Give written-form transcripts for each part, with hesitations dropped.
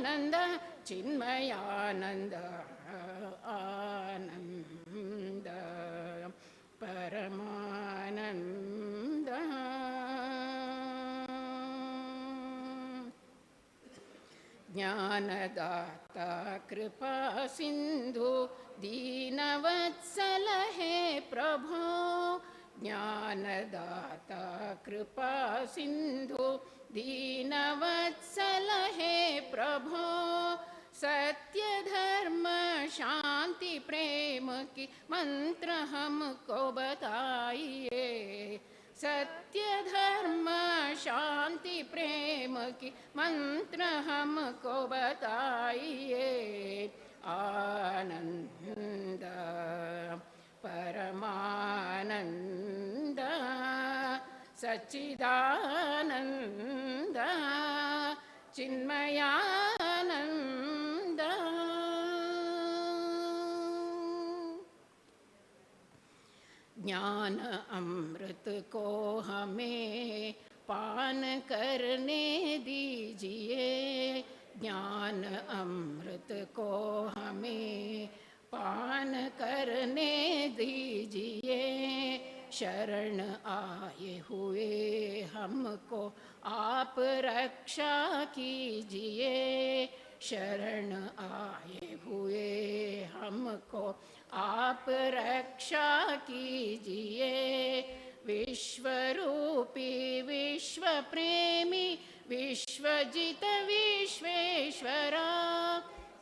चिन्मयानन्द चिन्मयानन्द आनन्द परमानन्द ज्ञानदाता कृपा सिन्धु दीनवत्सल हे प्रभो ज्ञानदाता कृपा सिन्धु दीनवत्सल हे प्रभो सत्य धर्म शांति प्रेम की मंत्र हमको बताइए सत्य धर्म शांति प्रेम की मंत्र हमको बताइए आनंद परमानंद सच्चिदानंद चिन्मयानंद ज्ञान अमृत को हमें पान करने दीजिए ज्ञान अमृत को हमें पान करने दीजिए शरण आए हुए हमको आप रक्षा कीजिए शरण आए हुए हमको आप रक्षा कीजिए विश्वरूपी विश्व प्रेमी विश्वजित विश्वेश्वरा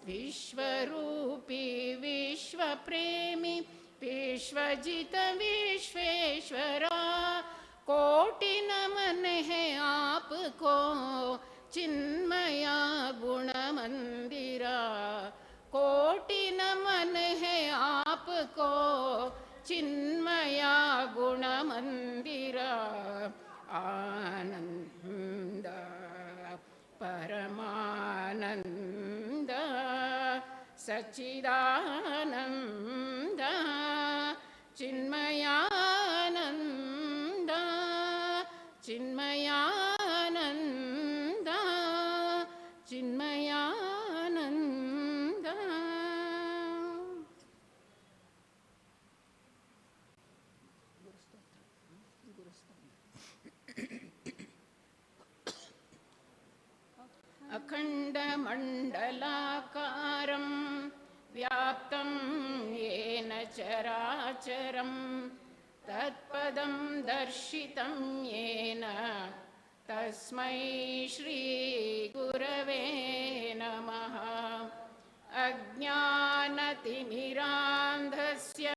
विश्वरूपी विश्व प्रेमी विश्वजित विश्वेश्वरा कोटि नमन है आपको चिन्मया गुण मंदिरा कोटि नमन है आपको चिन्मया गुण मंदिरा आनंद परमानंद सच्चिदानंद चिन्मयानंद चिन्मयानंद चिन्मयानंद अखंड मंडलाकारं व्याप्तं येन चराचरं तत्पदं दर्शितं येन तस्मै श्री गुरवे नमः अज्ञानतिमिरान्धस्य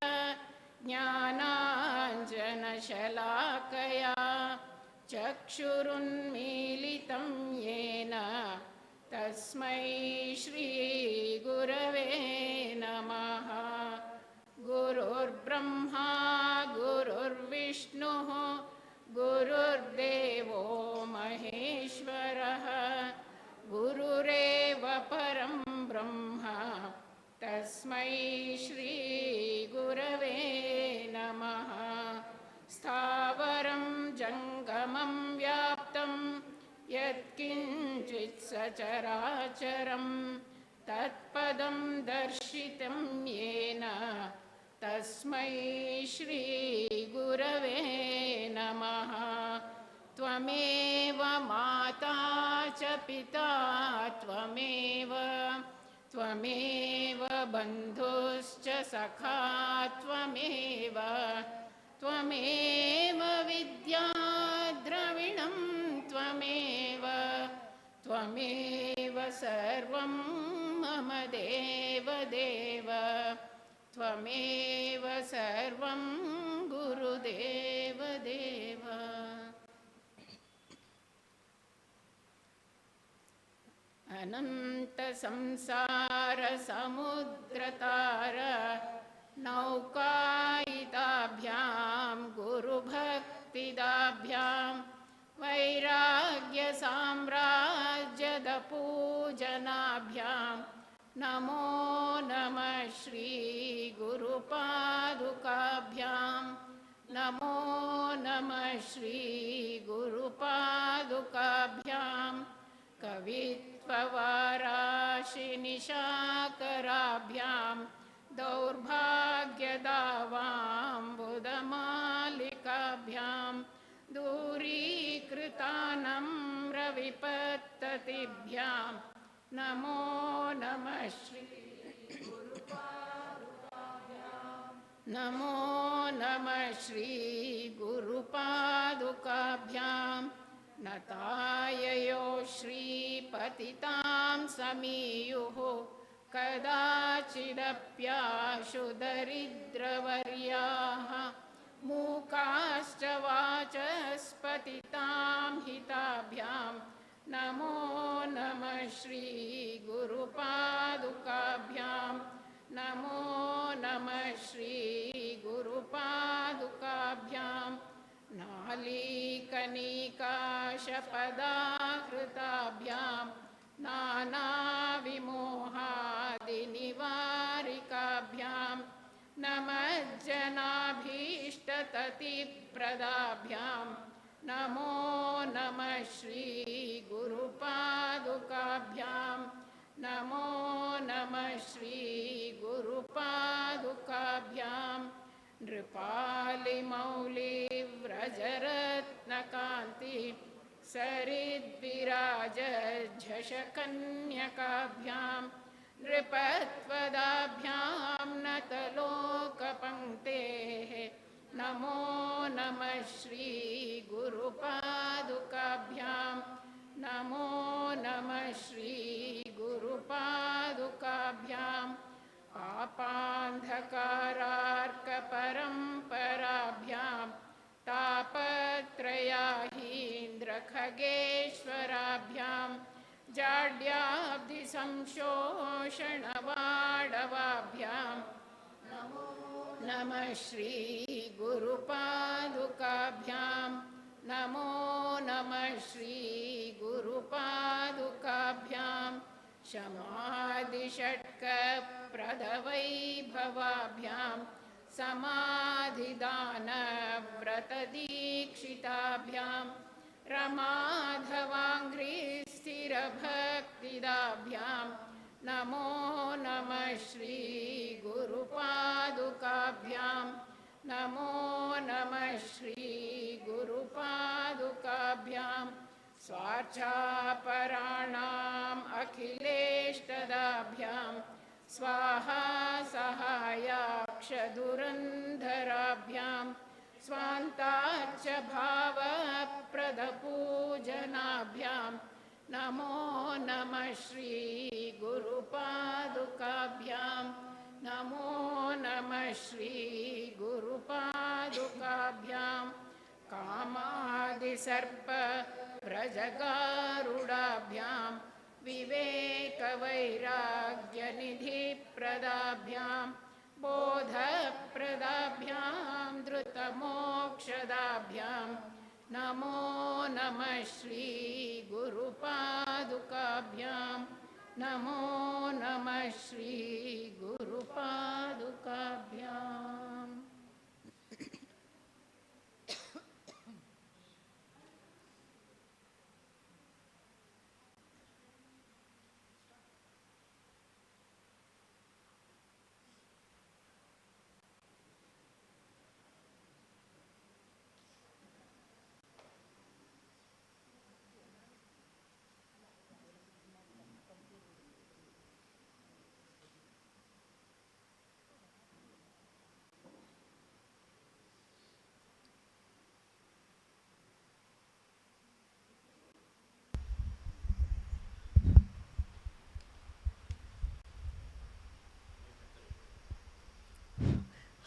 ज्ञानाञ्जनशलाकया चक्षुरुन्मीलितं येन तस्मै श्री गुरवे नमः गुरुर्ब्रह्मा गुरुर्विष्णुः गुरुर्देवो महेश्वरः गुरुरेव परं ब्रह्म तस्मै श्री गुरवे नमः स्थावरं जङ्गमं व्याप्तं यत्किञ्चित् सचराचरं तत्पदं दर्शितं येन तस्मै श्री गुरवे नमः त्वमेव माता च पिता त्वमेव बन्धुश्च सखा त्वमेव विद्या द्रविणं त्वमेव सर्वं मम देवदेव त्वमेव सर्वं गुरुदेवदेव अनंत संसार समुद्रतार नौकायिताभ्यां गुरुभक्तिदाभ्यां वैराग्य साम्राज्यदपूजनाभ्यां नमो नमः श्री गुरुपादुकाभ्यां नमो नमः श्री गुरुपादुकाभ्यां कवित्ववारा निशाकराभ्यां दौर्भाग्यदावाम्बुदमालिकाभ्यां दूरीकृतानम्रविपत्ततिभ्यां नमो नमः श्री नमो नमः श्री गुरुपादुकाभ्यां नताययो श्रीपतितां समीयुः कदाचिदप्याशु दरिद्रवर्याः मूकाश्च वाचस्पतितां हिताभ्यां नमो नमः श्री गुरुपादुकाभ्यां नमो नमः श्री गुरुपादुकाभ्यां नालीकनिकाशपदाकृताभ्यां नानाविमोहादिनिवारिकाभ्यां नमज्जनाभीष्टततिप्रदाभ्यां नमो नमः श्री गुरुपादुकाभ्यां नमो नमः श्री गुरुपादुकाभ्यां नृपालिमौलिव्रजरत्नकान्ति सरिद्विराजझषकन्यकाभ्यां नृपत्वदाभ्यां नतलोकपङ्क्तेः नमो नमः श्री गुरुपादुकाभ्यां नमो नमः श्री गुरुपादुकाभ्यां पापान्धकारार्कपरम्पराभ्यां तापत्रयाहीन्द्रखगेश्वराभ्यां जाड्याब्धिसंशोषणवाडवाभ्यां नमः श्री गुरुपादुकाभ्यां नमो नमः श्री गुरुपादुकाभ्यां शमादिषट्कप्रदवैभवाभ्यां समाधिदानव्रतदीक्षिताभ्यां रमाधवाङ्घ्रिस्थिरभक्तिदाभ्यां नमो नमः श्री गुरुपादुकाभ्यां नमो नमः श्री गुरुपादुकाभ्यां स्वार्चापराणाम् अखिलेष्टदाभ्यां स्वाहा सहायाक्षदुरन्धराभ्यां स्वान्ताच्च भावप्रदपूजनाभ्यां नमो नमः श्री गुरुपादुकाभ्यां नमो नमः श्री गुरुपादुकाभ्यां कामादिसर्पव्रजगारुडाभ्यां विवेकवैराग्यनिधिप्रदाभ्यां बोधप्रदाभ्यां धृतमोक्षदाभ्यां नमो नमः श्री गुरुपादुकाभ्यां नमो नमः Shri गुरुपादुकाभ्यां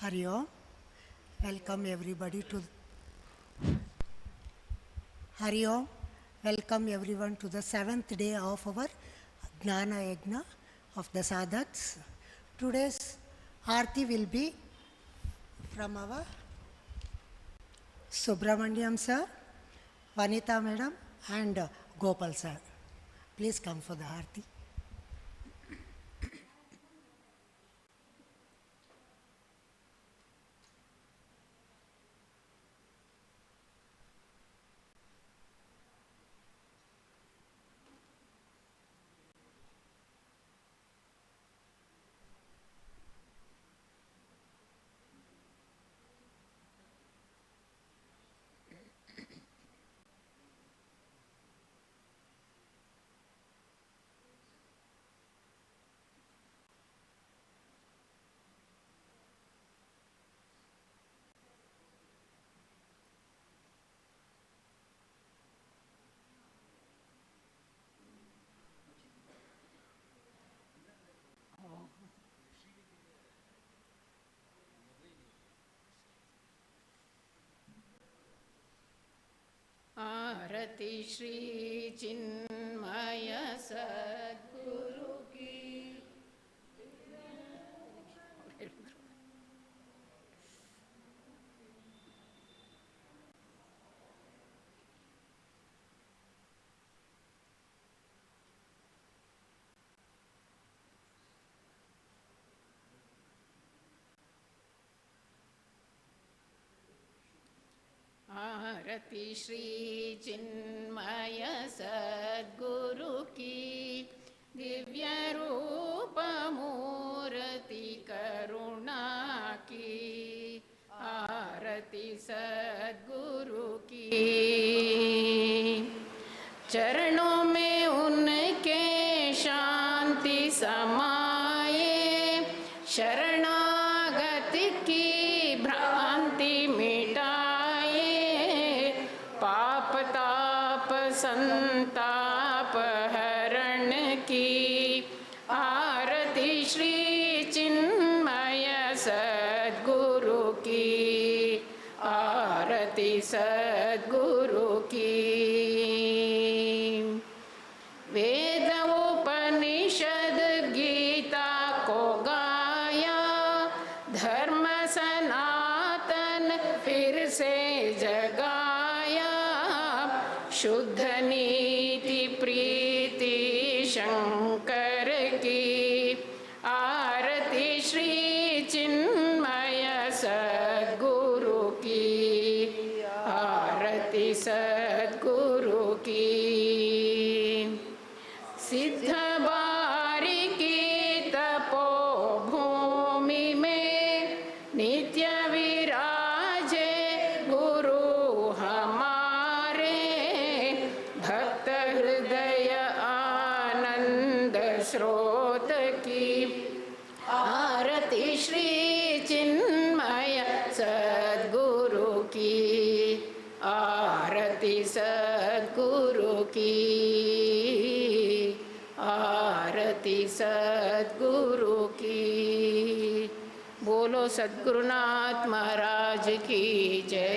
Hari Om. Welcome everybody to Hari Om. Welcome everyone to the 7th day of our Jnana Yajna of the Sadhaks. Today's Aarti will be from our Subramaniam sir, Vanita madam and Gopal sir. Please come for the Aarti. आरती श्री चिन्मय सद्गुरु की। आरती श्री चिन्मय सद्गुरु की, दिव्य रूप मूर्ति करुणा की। आरती सद्गुरु की। चरणों में उनके शांति समाये, शरणागत की भ्रांति मिटाए। पाप ताप संताप हरण की। आरती श्री चिन्मय सद्गुरु की। आरती सद्गुरु की। वेद उपनिषद गीता को गाया, धर्म सनातन फिर से जगाया। शुद्ध नीति प्रीति शंकर की। आरती श्री चिन्मय सद्गुरु की। आरती सद्गुरु की। सिद्ध बारिकी तपोभूमि में नित्य विराजे गुरु हमारे। भक्त हृदय आनंद स्रोत की। आरती श्री चिन्मय सद्गुरु की। आरती सद्गुरु की। आरती सद्गुरु की। बोलो सद्गुरुनाथ महाराज की जय।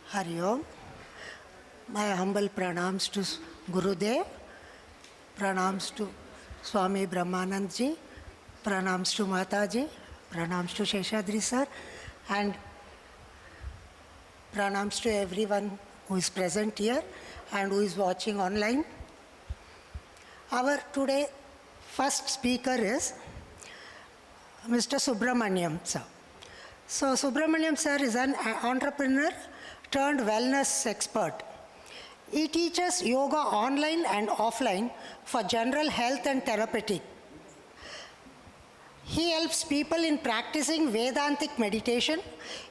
Hari Om. My humble pranams to Gurudev, pranams to Swami Brahmanand ji, pranams to Mataji, pranams to Sheshadri sir, and pranams to everyone who is present here and who is watching online. Our today first speaker is Mr. Subramaniam sir. So Subramaniam sir is an entrepreneur turned wellness expert. He teaches yoga online and offline for general health and therapeutic. He helps people in practicing Vedantic meditation.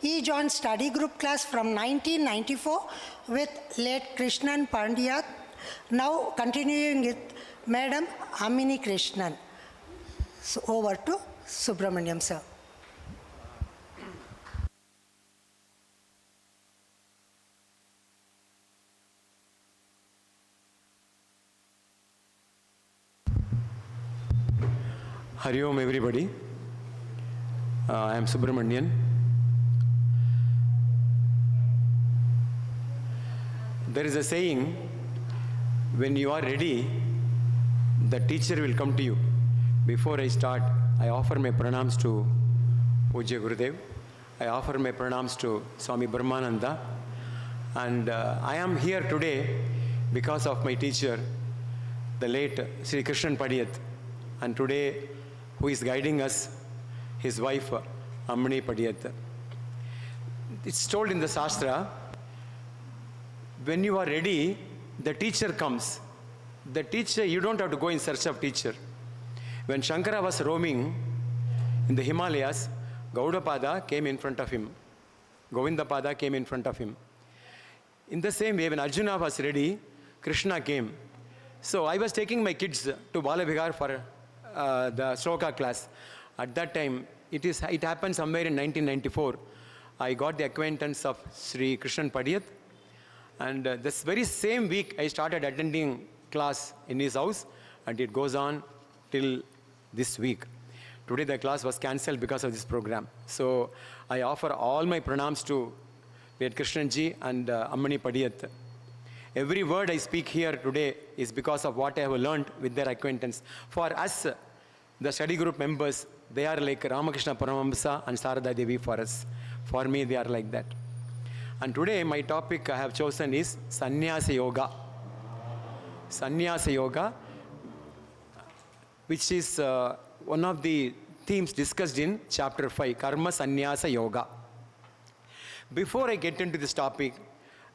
He joined study group class from 1994 with late Krishnan Pandya, now continuing with Madam Amini Krishnan. So over to Subramaniam sir. Hari Om everybody. I am Subramanian. There is a saying, when you are ready, the teacher will come to you. Before I start, I offer my pranams to Pujya Gurudev. I offer my pranams to Swami Brahmananda. And I am here today because of my teacher, the late Sri Krishnan Padiyat. And today, who is guiding us, his wife, Amini Padiyat. It's told in the Shastra, when you are ready, the teacher comes. The teacher, you don't have to go in search of teacher. When Shankara was roaming in the Himalayas, Gaudapada came in front of him. Govindapada came in front of him. In the same way, when Arjuna was ready, Krishna came. So I was taking my kids to Balabhigar for the Shloka class. At that time, it happened somewhere in 1994. I got the acquaintance of Sri Krishnan Padiyat. And this very same week, I started attending class in his house. And it goes on till this week. Today the class was cancelled because of this program. So I offer all my pranams to Ved Krishnanji and Ammani Padiyat. Every word I speak here today is because of what I have learned with their acquaintance. For us, the study group members, they are like Ramakrishna Paramamsa and Sarada Devi for us. For me, they are like that. And today my topic I have chosen is Sannyasa Yoga. Sannyasa Yoga, which is one of the themes discussed in chapter 5, Karma Sannyasa Yoga. Before I get into this topic,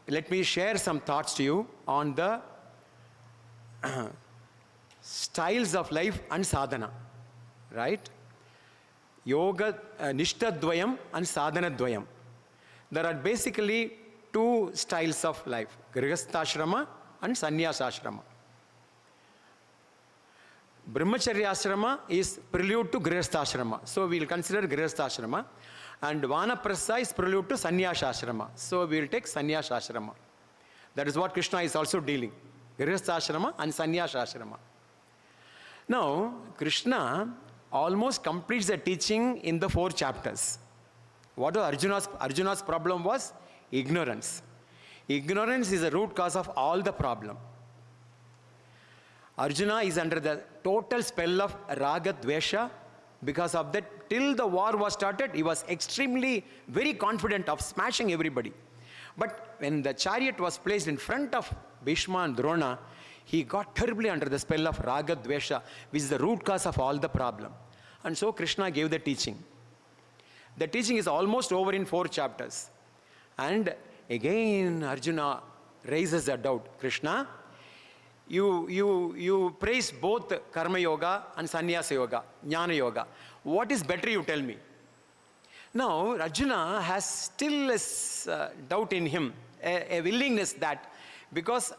let me share some thoughts to you on the styles of life and sadhana. Right? Yoga, Nishtadvayam and Sadhana Dvayam. There are basically two styles of life, Grihastha and Sannyasashrama. Brahmacharya ashrama is prelude to Grihastha. So we will consider Grihastha. And Vanaprastha is prelude to Sannyasashrama. So we will take Sannyasashrama. That is what Krishna is also dealing. Grihastha and Sannyasashrama. Now, Krishna almost completes the teaching in the 4 chapters. What was Arjuna's problem was? Ignorance. Ignorance is the root cause of all the problem. Arjuna is under the total spell of Raga Dvesha. Because of that, till the war was started, he was extremely very confident of smashing everybody. But when the chariot was placed in front of Bhishma and Drona, he got terribly under the spell of Raga Dvesha, which is the root cause of all the problem. And so Krishna gave the teaching. The teaching is almost over in 4 chapters. And again Arjuna raises a doubt. Krishna, you praise both Karma Yoga and Sannyasa Yoga, Jnana Yoga. What is better, you tell me? Now Arjuna has still a doubt in him, a willingness that because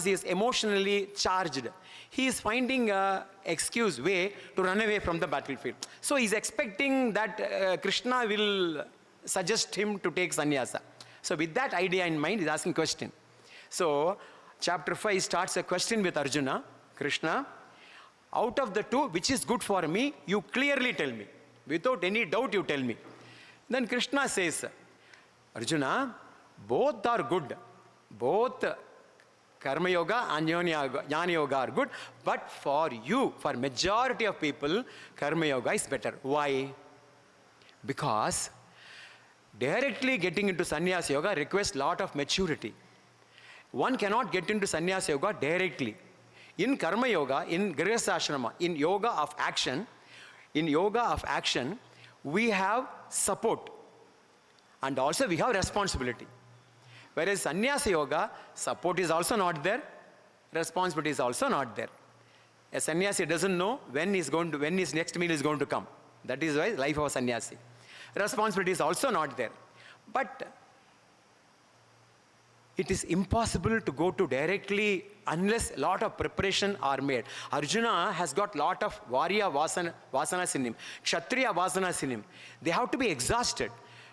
he is emotionally charged, he is finding an excuse way to run away from the battlefield. So he is expecting that Krishna will suggest him to take sannyasa. So with that idea in mind, he is asking a question. So chapter 5 starts a question with Arjuna. Krishna, out of the 2, which is good for me, you clearly tell me. Without any doubt, you tell me. Then Krishna says, Arjuna, both are good. Both Karma Yoga and Jnana Yoga are good. But for you, for majority of people, Karma Yoga is better. Why? Because directly getting into Sannyasa Yoga requires lot of maturity. One cannot get into Sannyasa Yoga directly. In Karma Yoga, in Grihastha Ashrama, in Yoga of Action, we have support and also we have responsibility. Whereas Sannyasa Yoga, support is also not there, responsibility is also not there. A sannyasi doesn't know when his next meal is going to come. That is why life of a sannyasi. Responsibility is also not there. But it is impossible to go to directly unless a lot of preparation are made. Arjuna has got lot of Varya vasanas in him, Kshatriya vasanas in him. They have to be exhausted.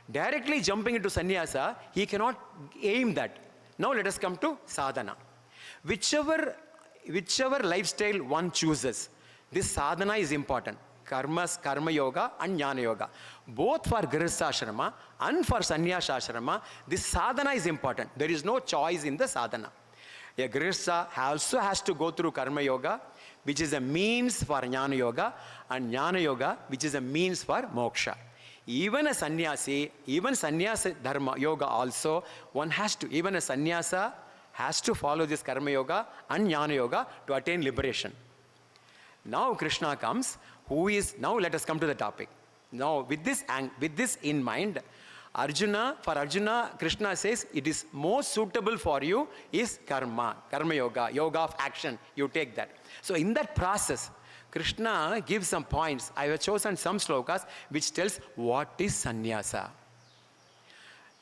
Directly jumping into sannyasa, he cannot aim that. Now let us come to sadhana. Whichever lifestyle one chooses, this sadhana is important. Karma Yoga and Jnana Yoga. Both for Grihastha Ashrama and for Sannyasa Ashrama, this sadhana is important. There is no choice in the sadhana. A Grihastha also has to go through Karma Yoga, which is a means for Jnana Yoga, and Jnana Yoga, which is a means for moksha. Even a sannyasi, even sannyasa dharma yoga also, even a sannyasa has to follow this Karma Yoga and Jnana Yoga to attain liberation. Now Krishna comes, now let us come to the topic. Now with this in mind, for Arjuna, Krishna says, it is most suitable for you is Karma Yoga, Yoga of Action, you take that. So in that process, Krishna gives some points. I have chosen some slokas which tells what is sannyasa.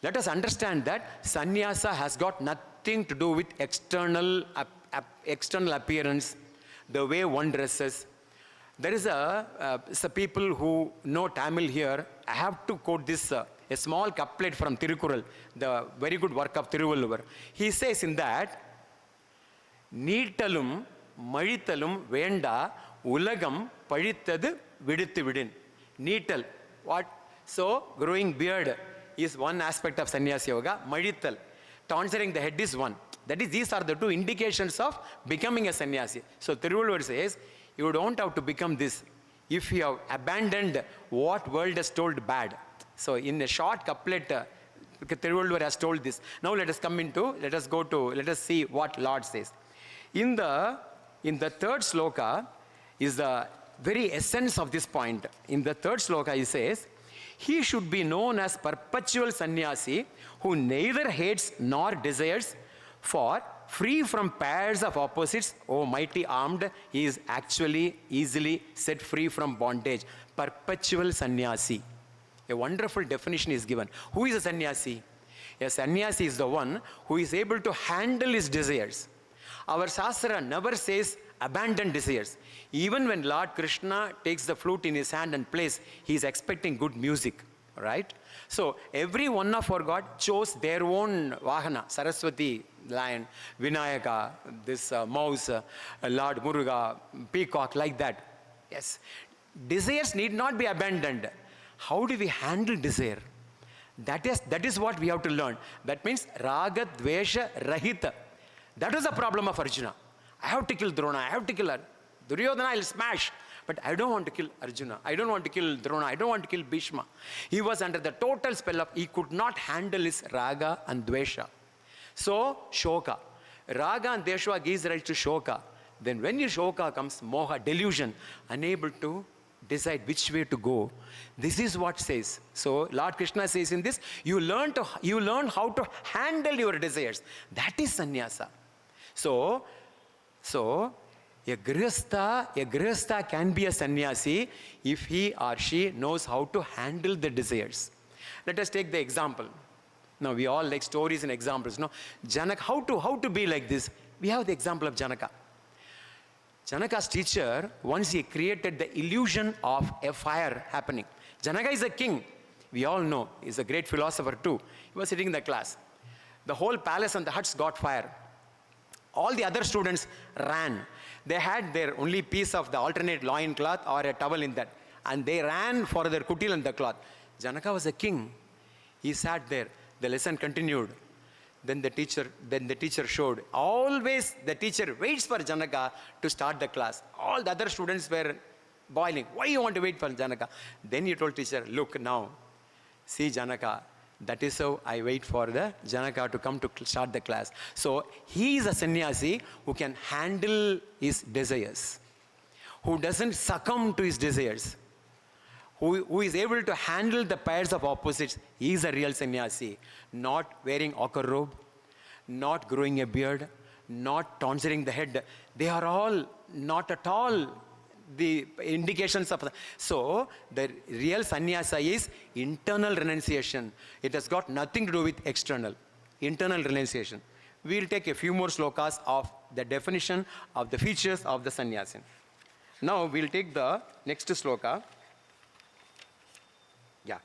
Let us understand that sannyasa has got nothing to do with external appearance, the way one dresses. There is some people who know Tamil here. I have to quote this, a small couplet from Tirukural, the very good work of Thiruvalluvar. He says in that, நீட்டலும் மழித்தலும் வேண்டா உலகம் பழித்தது விடுத்து விடின். Neetal, what? So, growing beard is one aspect of sannyasa yoga. Malital, tonsuring the head is one. That is, these are the two indications of becoming a sannyasi. So, Thiruvalluvar says, you don't have to become this if you have abandoned what world has told bad. So, in a short couplet, Thiruvalluvar has told this. Now, let us see what Lord says. In the third sloka is the very essence of this point. In the third sloka, he says, he should be known as perpetual sannyasi who neither hates nor desires, for free from pairs of opposites, O mighty armed, he is actually easily set free from bondage. Perpetual sannyasi. A wonderful definition is given. Who is a sannyasi? A sannyasi is the one who is able to handle his desires. Our Shastra never says abandon desires. Even when Lord Krishna takes the flute in his hand and plays, he is expecting good music, right? So, every one of our God chose their own Vahana, Saraswati, lion, Vinayaka, this mouse, Lord Muruga, peacock, like that. Yes. Desires need not be abandoned. How do we handle desire? That is what we have to learn. That means Raga, Dvesha, Rahita. That was the problem of Arjuna. I have to kill Drona, I have to kill her. Duryodhana, I will smash. But I don't want to kill Arjuna. I don't want to kill Drona. I don't want to kill Bhishma. He was under the total spell of, he could not handle his Raga and Dvesha. So, Shoka. Raga and Dvesha gives rise to Shoka. Then when your Shoka comes, Moha, delusion, unable to decide which way to go. This is what says. So, Lord Krishna says in this, you learn how to handle your desires. That is sannyasa. So a grihastha can be a sannyasi if he or she knows how to handle the desires. Let us take the example. Now, we all like stories and examples. No? Janaka, how to be like this? We have the example of Janaka. Janaka's teacher, once he created the illusion of a fire happening. Janaka is a king. We all know. He's a great philosopher too. He was sitting in the class. The whole palace and the huts got fire. All the other students ran. They had their only piece of the alternate loin cloth or a towel in that. And they ran for their kutil and the cloth. Janaka was a king. He sat there. The lesson continued. Then the teacher showed. Always the teacher waits for Janaka to start the class. All the other students were boiling. Why you want to wait for Janaka? Then he told teacher, look now, see Janaka. That is how I wait for the Janaka to come to start the class. So he is a sannyasi who can handle his desires, who doesn't succumb to his desires, who is able to handle the pairs of opposites. He is a real sannyasi, not wearing ochre robe, not growing a beard, not tonsuring the head. They are all not at all the indications of. So, the real sannyasa is internal renunciation. It has got nothing to do with external. Internal renunciation. We will take a few more slokas of the definition of the features of the sannyasin. Now, we will take the next sloka. Yeah.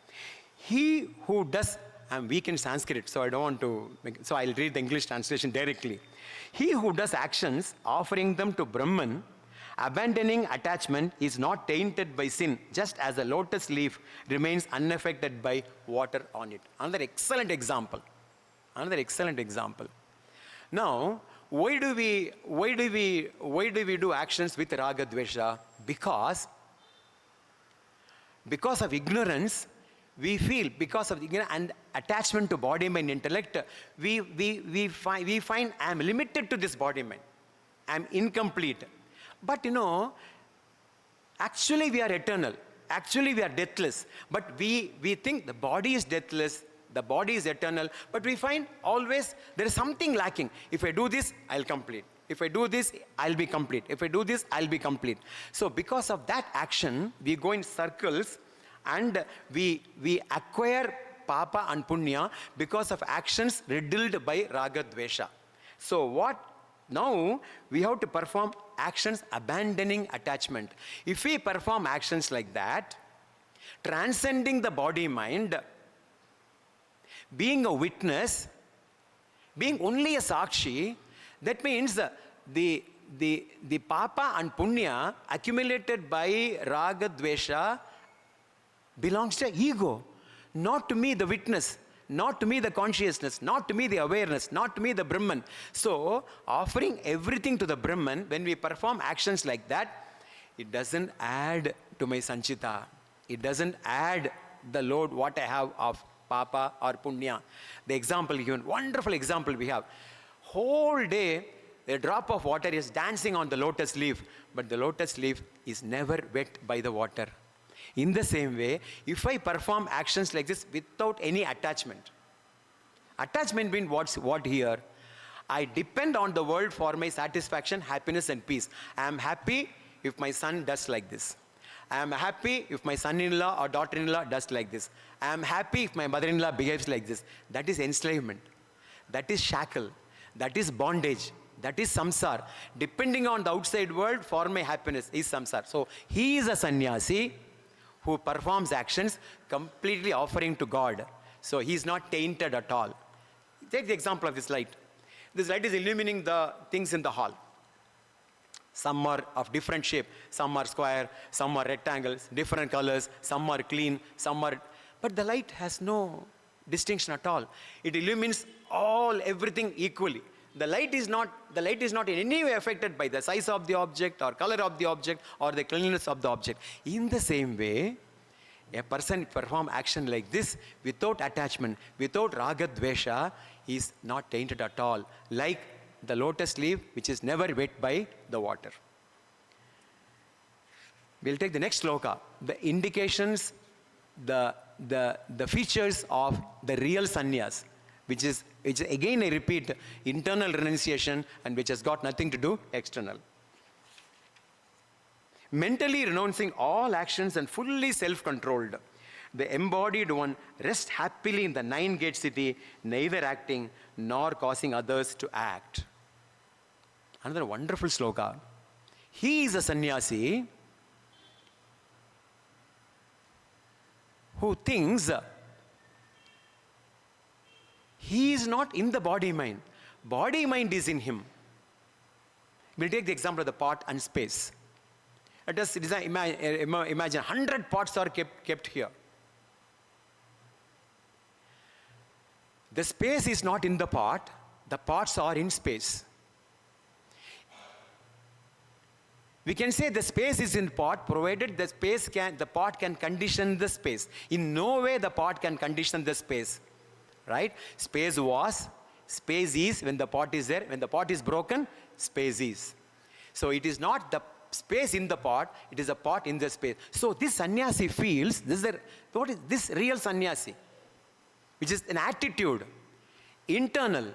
He who does, I'm weak in Sanskrit, so I don't want to, so I'll read the English translation directly. He who does actions offering them to Brahman, abandoning attachment, is not tainted by sin, just as a lotus leaf remains unaffected by water on it. Another excellent example. Now, why do we do actions with raga dvesha? Because of ignorance, we feel, because of ignorance and attachment to body, mind, intellect, we find I am limited to this body, mind. I am incomplete. But actually we are eternal. Actually we are deathless. But we think the body is deathless, the body is eternal, but we find always there is something lacking. If I do this, I'll complete. If I do this, I'll be complete. If I do this, I'll be complete. So because of that action, we go in circles and we acquire papa and punya because of actions riddled by raga dvesha. So what? Now we have to perform actions abandoning attachment. If we perform actions like that, transcending the body mind, being a witness, being only a sakshi, that means the papa and punya accumulated by raga dvesha belongs to ego, not to me the witness, not to me the consciousness, not to me the awareness, not to me the Brahman. So offering everything to the Brahman, when we perform actions like that, it doesn't add to my sanchita. It doesn't add the load what I have of papa or punya. The example given, wonderful example we have. Whole day, a drop of water is dancing on the lotus leaf, but the lotus leaf is never wet by the water. In the same way, if I perform actions like this without any attachment, attachment means what here? I depend on the world for my satisfaction, happiness and peace. I am happy if my son does like this. I am happy if my son-in-law or daughter-in-law does like this. I am happy if my mother-in-law behaves like this. That is enslavement. That is shackle. That is bondage. That is samsara. Depending on the outside world for my happiness is samsara. So he is a sannyasi who performs actions completely offering to God. So he is not tainted at all. Take the example of this light. This light is illuminating the things in the hall. Some are of different shape, some are square, some are rectangles, different colors, some are clean, some are... But the light has no distinction at all. It illumines everything equally. The light is not in any way affected by the size of the object or color of the object or the cleanliness of the object. In the same way, a person perform action like this without attachment, without raga dvesha, is not tainted at all. Like the lotus leaf which is never wet by the water. We'll take the next sloka. The indications, the features of the real sannyas, which is again I repeat, internal renunciation and which has got nothing to do external. Mentally renouncing all actions and fully self-controlled, the embodied one rests happily in the 9-gate city, neither acting nor causing others to act. Another wonderful sloka. He is a sannyasi who thinks he is not in the body mind. Body mind is in him. We'll take the example of the pot and space. Let us imagine 100 pots are kept here. The space is not in the pot, the pots are in space. We can say the space is in the pot provided the pot can condition the space. In no way the pot can condition the space. Right? Space was, space is when the pot is there. When the pot is broken, space is. So it is not the space in the pot, it is a pot in the space. So this sannyasi feels, what is this real sannyasi? Which is an attitude, internal.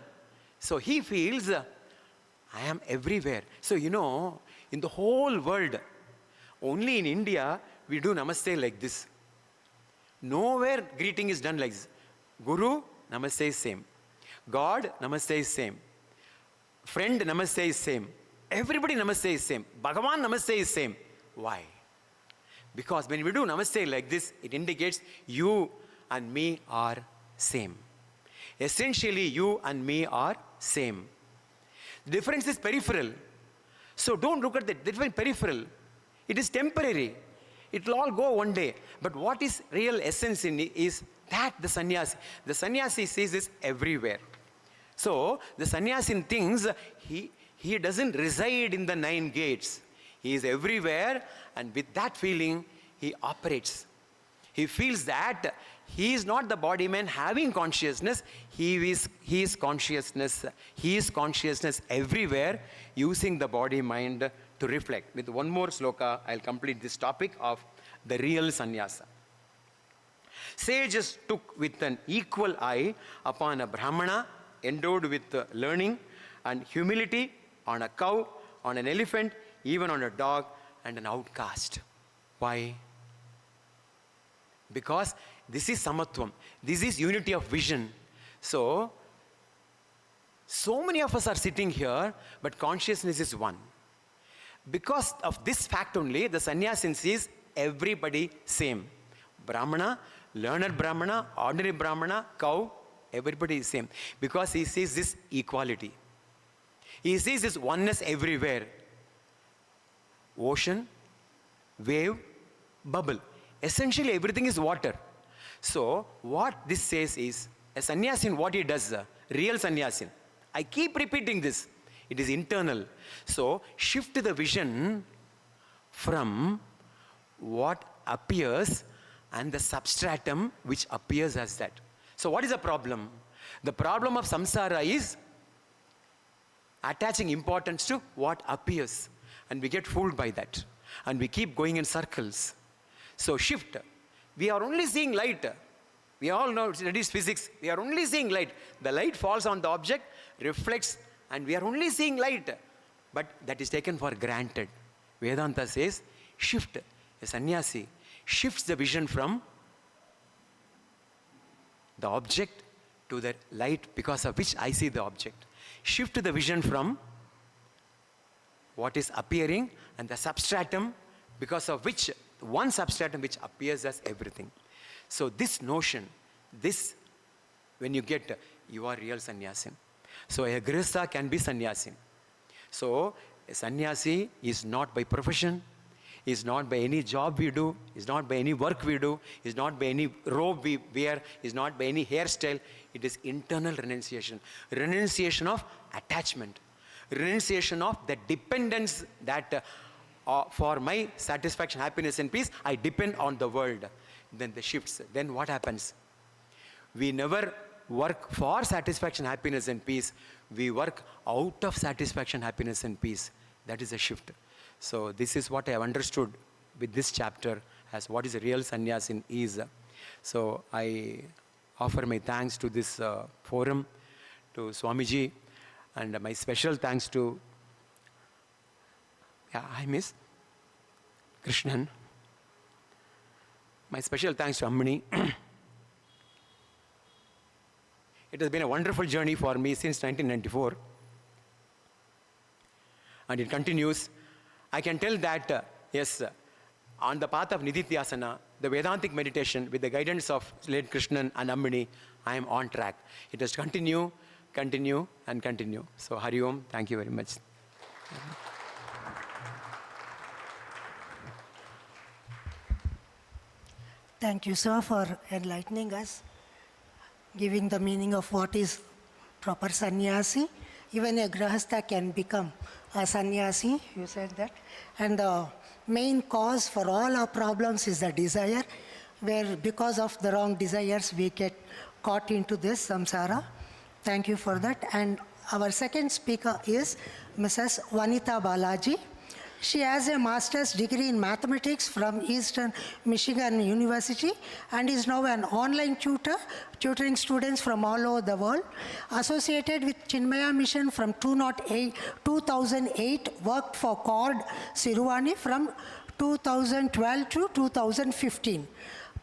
So he feels, I am everywhere. So in the whole world, only in India, we do namaste like this. Nowhere greeting is done like this. Guru, namaste is same. God, namaste is same. Friend, namaste is same. Everybody namaste is same. Bhagavan, namaste is same. Why? Because when we do namaste like this, it indicates you and me are same. Essentially, you and me are same. The difference is peripheral. So don't look at the difference peripheral. It is temporary. It will all go one day. But what is real essence in it is that the sannyasi sees this everywhere. So the sannyasi thinks he doesn't reside in the 9 gates. He is everywhere, and with that feeling he operates. He feels that he is not the body man having consciousness, he is consciousness. He is consciousness everywhere, using the body mind to reflect. With one more sloka, I'll complete this topic of the real sannyasa. Sages took with an equal eye upon a Brahmana endowed with learning and humility, on a cow, on an elephant, even on a dog and an outcast. Why? Because This is samatvam. This is unity of vision. So many of us are sitting here, but consciousness is one. Because of this fact only, the sannyasin sees everybody same. Brahmana, learned Brahmana, ordinary Brahmana, cow, everybody is same. Because he sees this equality. He sees this oneness everywhere. Ocean, wave, bubble. Essentially everything is water. So what this says is, a sannyasin, what he does, real sannyasin, I keep repeating this, it is internal. So shift the vision from what appears and the substratum which appears as that. So what is the problem? The problem of samsara is attaching importance to what appears, and we get fooled by that, and we keep going in circles. So shift. We are only seeing light. We all know that is physics. We are only seeing light. The light falls on the object, reflects, and we are only seeing light. But that is taken for granted. Vedanta says, shift. A sannyasi shifts the vision from the object to the light because of which I see the object. Shift the vision from what is appearing and the substratum because of which, one substratum which appears as everything. So this notion, this, when you get, you are real sannyasin. So a grihastha can be sannyasin. So a sannyasi is not by profession, is not by any job we do, is not by any work we do, is not by any robe we wear, is not by any hairstyle. It is internal renunciation. Renunciation of attachment. Renunciation of the dependence that for my satisfaction, happiness and peace, I depend on the world. Then the shifts. Then what happens? We never work for satisfaction, happiness and peace. We work out of satisfaction, happiness and peace. That is a shift. So this is what I have understood with this chapter as what is a real sannyasin is. So I offer my thanks to this forum, to Swamiji, and my special thanks to, I miss Krishnan. My special thanks to Ammani. It has been a wonderful journey for me since 1994. And it continues. I can tell that, yes, on the path of Nididhyasana, the Vedantic meditation with the guidance of late Krishnan and Ammani, I am on track. It has continue, continue and continue. So Hari Om, thank you very much. Thank you, sir, for enlightening us, giving the meaning of what is proper sannyasi. Even a grihastha can become a sannyasi, you said that. And the main cause for all our problems is the desire, where because of the wrong desires we get caught into this samsara. Thank you for that. And our second speaker is Mrs. Vanita Balaji. She has a master's degree in mathematics from Eastern Michigan University and is now an online tutor, tutoring students from all over the world. Associated with Chinmaya Mission from 2008, worked for Cord Siruvani from 2012 to 2015.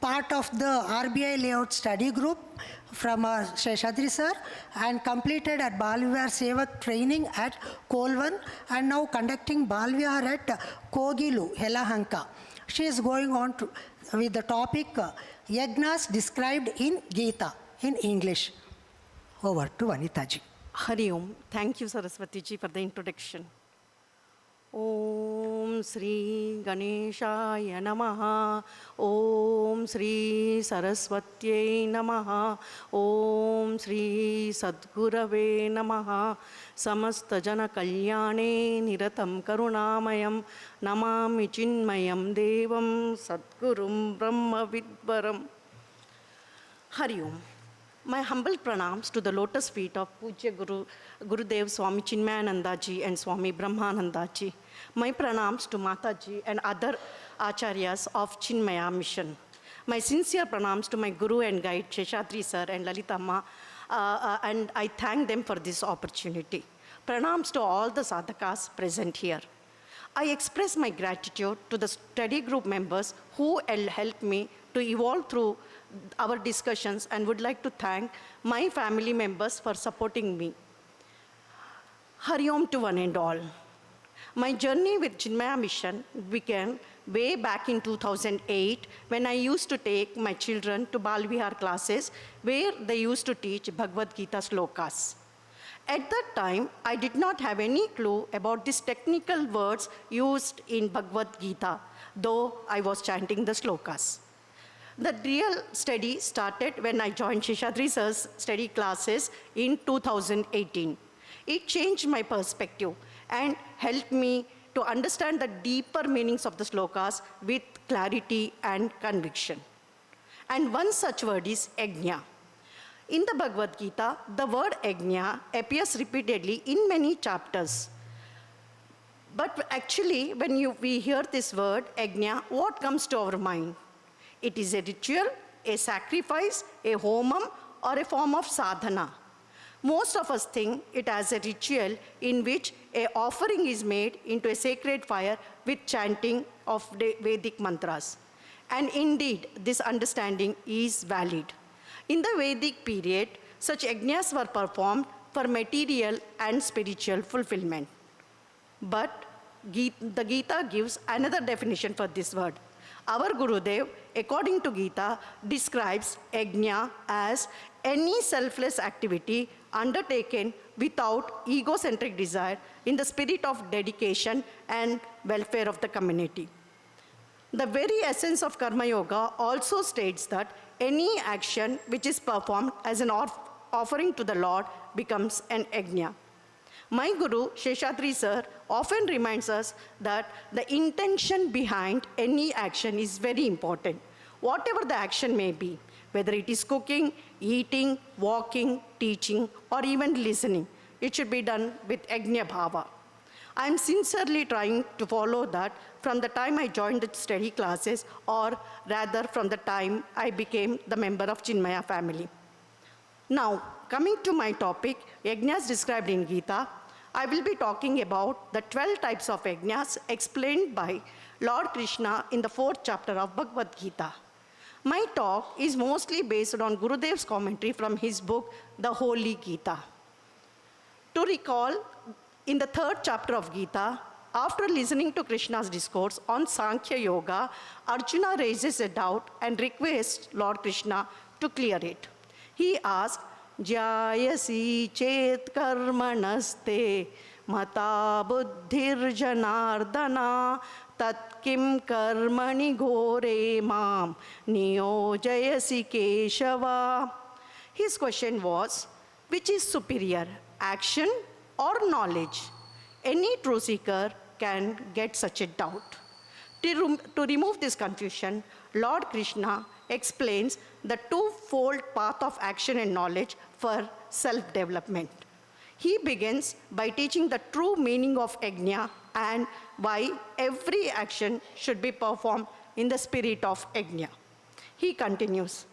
Part of the RBI layout study group from Sheshadri sir, and completed at Balvihar Sevak training at Kolvan, and now conducting Balvihar at Kogilu, Yelahanka. She is going on with the topic Yajnas described in Geeta in English. Over to Vanita ji. Hari Om. Thank you, Saraswati ji, for the introduction. Om Sri Ganeshaya Namaha. Om Sri Saraswatyai Namaha. Om Sri Sadgurave Namaha. Samasta Jana Kalyane Niratam Karunamayam Namami Chinmayam Devam Sadgurum Brahma Vidvaram. Hari Om. My humble pranams to the lotus feet of Pujya Gurudev Swami Chinmayananda ji and Swami Brahmananda ji. My pranams to Mata ji and other acharyas of Chinmaya Mission. My sincere pranams to my guru and guide Sheshadri sir and Lalita Ma, and I thank them for this opportunity. Pranams to all the sadhakas present here. I express my gratitude to the study group members who helped me to evolve through our discussions and would like to thank my family members for supporting me. Hari Om to one and all. My journey with Chinmaya Mission began way back in 2008 when I used to take my children to Bal Vihar classes where they used to teach Bhagavad Gita slokas. At that time, I did not have any clue about these technical words used in Bhagavad Gita, though I was chanting the slokas. The real study started when I joined Sheshadri Sir's study classes in 2018. It changed my perspective and helped me to understand the deeper meanings of the slokas with clarity and conviction. And one such word is Yajna. In the Bhagavad Gita, the word Yajna appears repeatedly in many chapters. But actually, when we hear this word Yajna, what comes to our mind? It is a ritual, a sacrifice, a homam, or a form of sadhana. Most of us think it as a ritual in which an offering is made into a sacred fire with chanting of the Vedic mantras. And indeed, this understanding is valid. In the Vedic period, such yajnas were performed for material and spiritual fulfillment. But the Gita gives another definition for this word. Our Gurudev, according to Gita, describes yajna as any selfless activity undertaken without egocentric desire in the spirit of dedication and welfare of the community. The very essence of Karma Yoga also states that any action which is performed as an offering to the Lord becomes an yajna. My Guru, Sheshadri Sir, often reminds us that the intention behind any action is very important, whatever the action may be, whether it is cooking, eating, walking, teaching, or even listening. It should be done with yajna bhava. I am sincerely trying to follow that from the time I joined the study classes, or rather from the time I became the member of Chinmaya family. Now, coming to my topic, yajnas described in Gita, I will be talking about the 12 types of yajnas explained by Lord Krishna in the 4th chapter of Bhagavad Gita. My talk is mostly based on Gurudev's commentary from his book, The Holy Gita. To recall, in the 3rd chapter of Gita, after listening to Krishna's discourse on Sankhya Yoga, Arjuna raises a doubt and requests Lord Krishna to clear it. He asks, Jayasi chet karmanaste mata buddhir janardana tat kim karmani ghore mam niyojayasi keshava. His question was, which is superior, action or knowledge? Any true seeker can get such a doubt. To remove this confusion, Lord Krishna explains the twofold path of action and knowledge for self-development. He begins by teaching the true meaning of yajna and why every action should be performed in the spirit of yajna. He continues,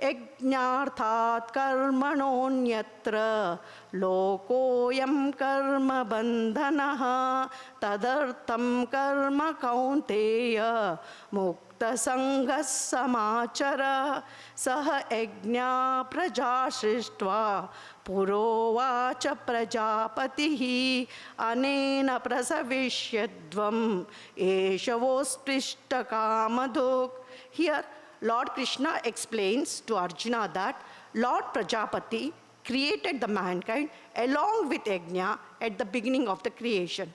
Yajnarthat karmanonyatra lokoyam karma bandhanaha tadartham karma kaunteya mukta sanghas samachara saha yajna praja srishtva purovacha prajapatihi anena prasavishyadvam eshavosprishta kamaduk. Here, Lord Krishna explains to Arjuna that Lord Prajapati created the mankind along with yajna at the beginning of the creation.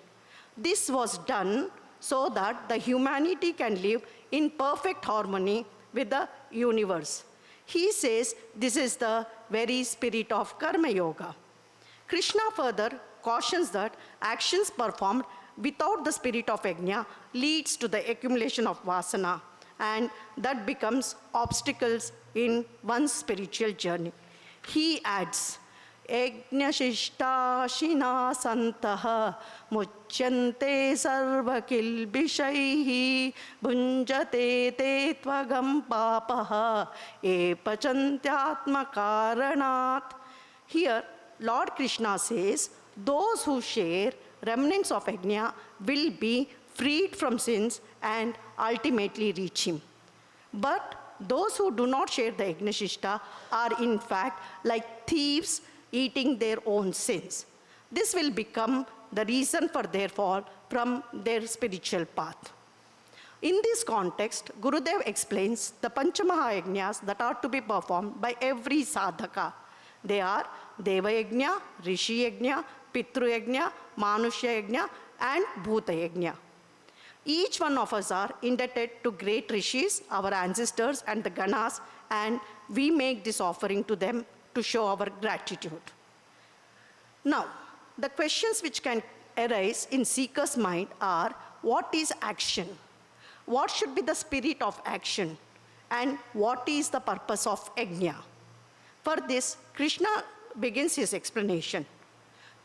This was done so that the humanity can live in perfect harmony with the universe. He says this is the very spirit of Karma Yoga. Krishna further cautions that actions performed without the spirit of yajna leads to the accumulation of vasana, and that becomes obstacles in one's spiritual journey. He adds, Yajnashishta santaha muchyante sarvakilbishaihi bhunjate te tvagam papaha epachantyatma karanat. Here, Lord Krishna says, those who share remnants of yajna will be freed from sins, and ultimately reach him. But those who do not share the Yagnashishta are in fact like thieves eating their own sins. This will become the reason for their fall from their spiritual path. In this context, Gurudev explains the Panchamahayagnas that are to be performed by every sadhaka. They are Deva Yajna, Rishi Yajna, Pitru Yajna, Manusya Yajna, and Bhuta Yajna. Each one of us are indebted to great rishis, our ancestors and the Ganas, and we make this offering to them to show our gratitude. Now, the questions which can arise in seeker's mind are, what is action? What should be the spirit of action? And what is the purpose of yajna? For this, Krishna begins his explanation.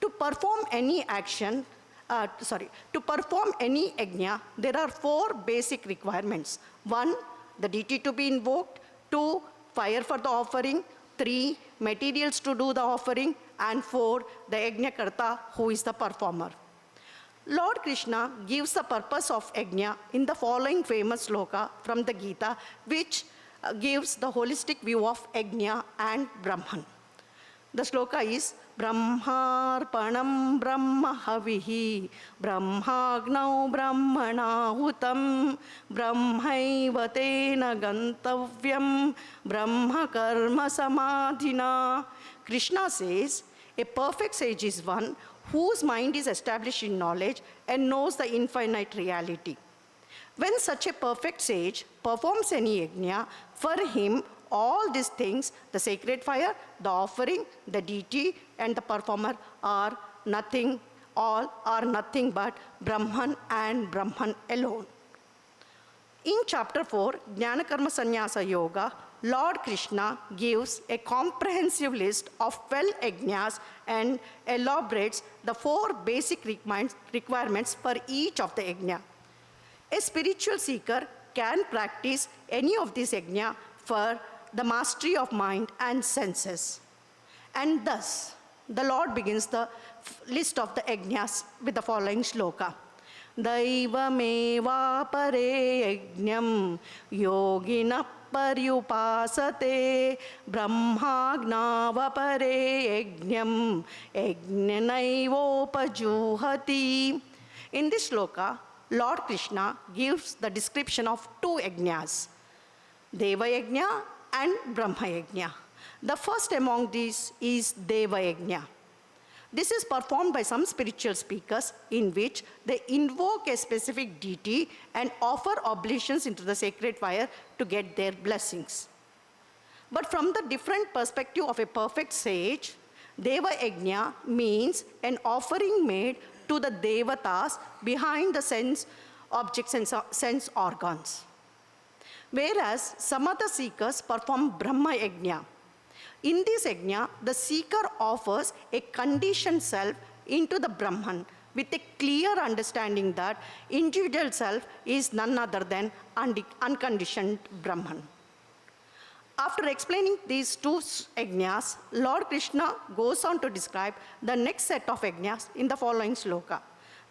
To perform any action, to perform any yajna, there are 4 basic requirements. 1, the deity to be invoked. 2, fire for the offering. 3, materials to do the offering. And 4, the yajna karta, who is the performer. Lord Krishna gives the purpose of yajna in the following famous sloka from the Gita, which gives the holistic view of yajna and Brahman. The sloka is Brahmarpanam Brahmahavihi Brahmagnau Brahmanahutam Brahmaivatena Gantavyam Brahma Karma Samadhina. Krishna says, a perfect sage is one whose mind is established in knowledge and knows the infinite reality. When such a perfect sage performs any yajna, for him all these things, the sacred fire, the offering, the deity, and the performer are nothing, all are nothing but Brahman and Brahman alone. In chapter 4, Jnana Karma Sannyasa Yoga, Lord Krishna gives a comprehensive list of 12 yajnas and elaborates the 4 basic requirements for each of the yajna. A spiritual seeker can practice any of these yajna for the mastery of mind and senses. And thus, the Lord begins the list of the yajnas with the following sloka. Daivameva pare yajnam yogina paryupasate brahmagnava pare yajnam yajnanaivopajuhati. In this sloka, Lord Krishna gives the description of 2 yajnas, Deva Yajna and Brahma Yajna. The first among these is Deva Yajna. This is performed by some spiritual speakers in which they invoke a specific deity and offer oblations into the sacred fire to get their blessings. But from the different perspective of a perfect sage, Deva Yajna means an offering made to the devatas behind the sense objects and sense organs. Whereas some other seekers perform Brahma Yajna. In this yajna, the seeker offers a conditioned self into the Brahman with a clear understanding that individual self is none other than unconditioned Brahman. After explaining these 2 yajnas, Lord Krishna goes on to describe the next set of yajnas in the following sloka.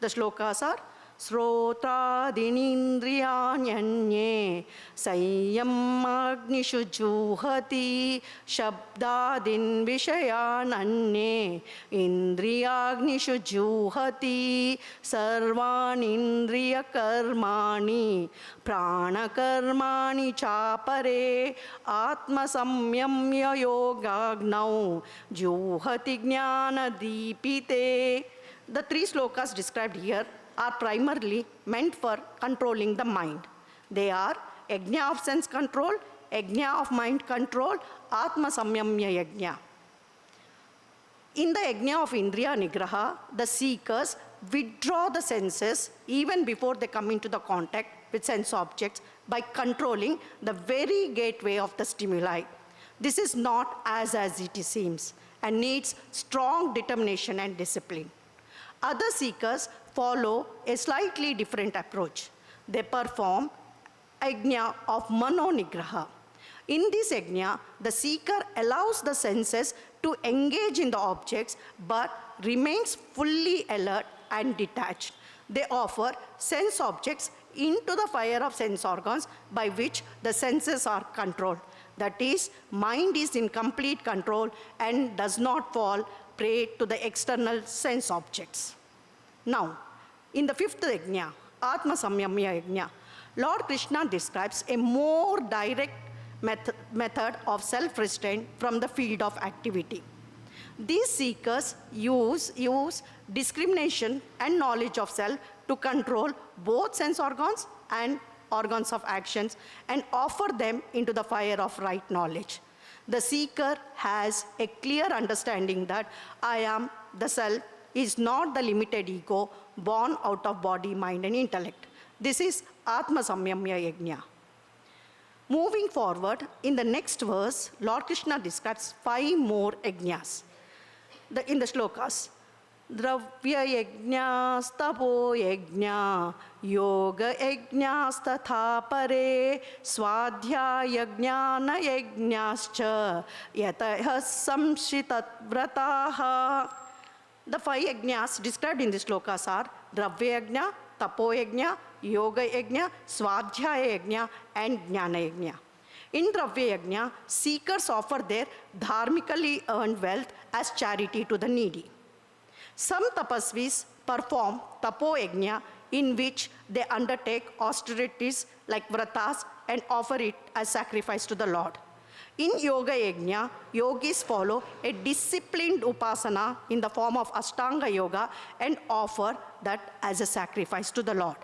The slokas are Srotradinindriyanyanye Sayyam Agnishu Juhati Shabdadin Vishayananye Indriyagnishu Juhati Sarvanindriya Karmani Prana Karmani Chapare Atma Samyamya Yogagnau Juhati Jnana Deepite. The 3 slokas described here are primarily meant for controlling the mind. They are yajna of sense control, yajna of mind control, Atma Samyamya Yajna. In the yajna of Indriya Nigraha, the seekers withdraw the senses even before they come into the contact with sense objects by controlling the very gateway of the stimuli. This is not as it seems and needs strong determination and discipline. Other seekers follow a slightly different approach. They perform yajna of Mano Nigraha. In this yajna, the seeker allows the senses to engage in the objects but remains fully alert and detached. They offer sense objects into the fire of sense organs by which the senses are controlled. That is, mind is in complete control and does not fall prey to the external sense objects. Now, in the fifth yajna, Atma Samyamya Yajna, Lord Krishna describes a more direct method of self-restraint from the field of activity. These seekers use discrimination and knowledge of self to control both sense organs and organs of actions and offer them into the fire of right knowledge. The seeker has a clear understanding that I am the self is not the limited ego born out of body, mind, and intellect. This is Atma Samyamya Yajna. Moving forward, in the next verse, Lord Krishna describes 5 more yajnas. In the shlokas, Dravya yajna, stapo yajna, yoga yajna, statha pare, swadhyaya jnana yajnascha, yatah samshitat vrataha. The 5 yajnas described in the shlokas are Dravya yajna, tapo yajna, yoga yajna, swadhyaya yajna, and jnana yajna. In Dravya yajna, seekers offer their dharmically earned wealth as charity to the needy. Some tapasvis perform tapo yajna, in which they undertake austerities like vratas and offer it as sacrifice to the Lord. In yoga yajna, yogis follow a disciplined upasana in the form of Ashtanga yoga and offer that as a sacrifice to the Lord.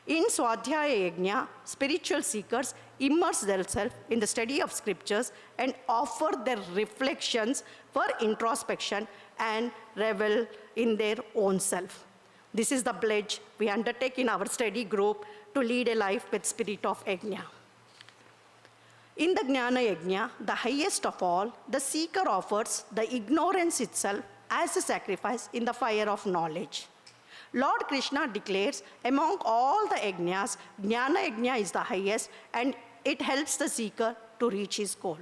In Swadhyaya Yajna, spiritual seekers immerse themselves in the study of scriptures and offer their reflections for introspection and revel in their own self. This is the pledge we undertake in our study group to lead a life with spirit of Yajna. In the Jnana Yajna, the highest of all, the seeker offers the ignorance itself as a sacrifice in the fire of knowledge. Lord Krishna declares among all the yajnas, Jnana Yajna is the highest and it helps the seeker to reach his goal.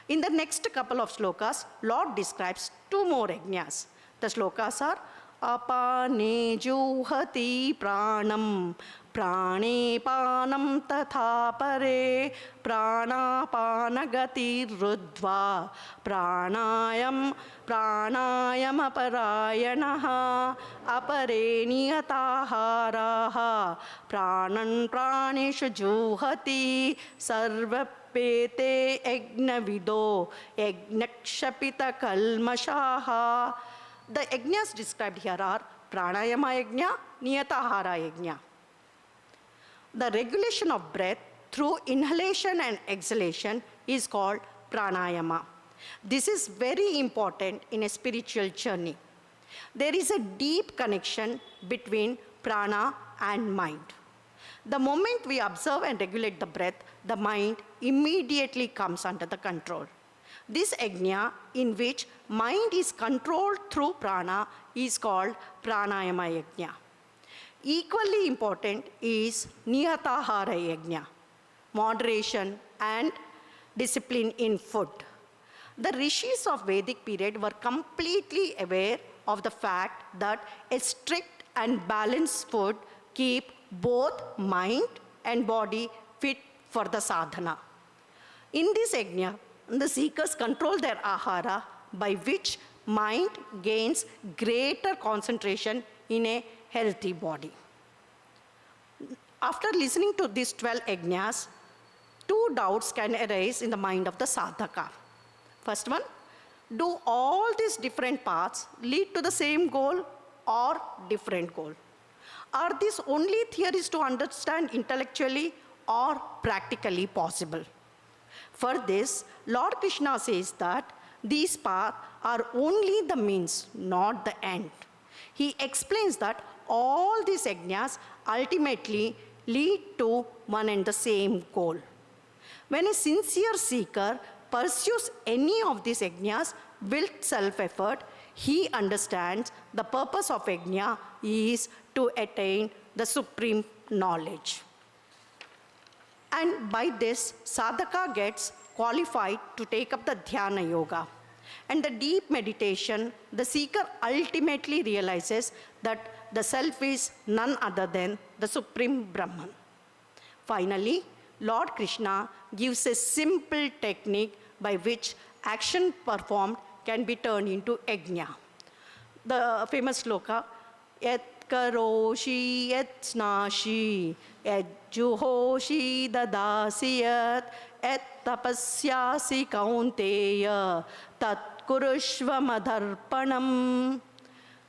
In the next couple of slokas, Lord describes 2 more yajnas. The slokas are Apane juhati pranam, prane panam tatha pare, pranapanagati rudva, pranayam aparayanaha, apare niyataharaha, pranan praneshu juhati, sarvapete yajnavido, yajnakshapita kalmashaha. The yajnas described here are pranayama yajna, niyatahara yajna. The regulation of breath through inhalation and exhalation is called pranayama. This is very important in a spiritual journey. There is a deep connection between prana and mind. The moment we observe and regulate the breath, the mind immediately comes under the control. This yajna, in which mind is controlled through prana, is called pranayama yajna. Equally important is niyatahara yajna, moderation and discipline in food. The rishis of Vedic period were completely aware of the fact that a strict and balanced food keep both mind and body fit for the sadhana. In this yajna, the seekers control their ahara, by which mind gains greater concentration in a healthy body. After listening to these 12 yajnas, 2 doubts can arise in the mind of the sadhaka. First one, do all these different paths lead to the same goal or different goal? Are these only theories to understand intellectually or practically possible? For this, Lord Krishna says that these paths are only the means, not the end. He explains that all these yajnas ultimately lead to one and the same goal. When a sincere seeker pursues any of these yajnas with self-effort, he understands the purpose of yajna is to attain the supreme knowledge. And by this, sadhaka gets qualified to take up the dhyana yoga. And the deep meditation, the seeker ultimately realizes that the self is none other than the Supreme Brahman. Finally, Lord Krishna gives a simple technique by which action performed can be turned into yajna. The famous sloka, Yat karoshi yat snashi, yat juhoshi dadasiyat, yat tapasyasi kaunteya, tat kurushva madharpanam.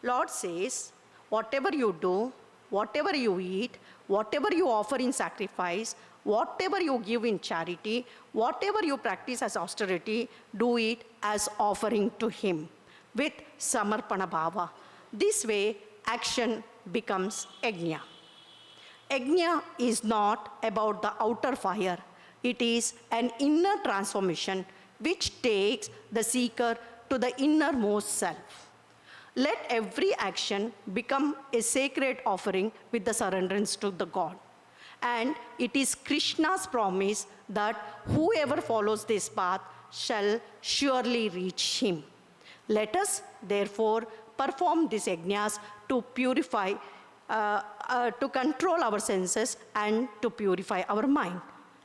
Lord says, whatever you do, whatever you eat, whatever you offer in sacrifice, whatever you give in charity, whatever you practice as austerity, do it as offering to Him with samarpana bhava. This way, action becomes yajna. Yajna is not about the outer fire. It is an inner transformation which takes the seeker to the innermost self. Let every action become a sacred offering with the surrenderance to the God. And it is Krishna's promise that whoever follows this path shall surely reach Him. Let us, therefore, perform these yajnas to purify, to control our senses and to purify our mind,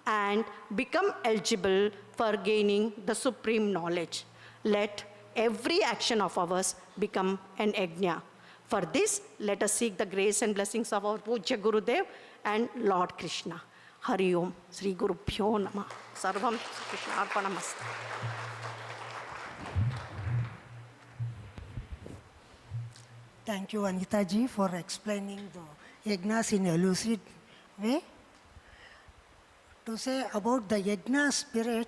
and become eligible for gaining the supreme knowledge. Let every action of ours become an yajna. For this, let us seek the grace and blessings of our Pujya Gurudev and Lord Krishna. Hari Om, Sri Guru Bhyo Namah. Sarvam Krishna Arpanamastu. Thank you, Anita ji, for explaining the yajnas in a lucid way. To say about the yajna spirit,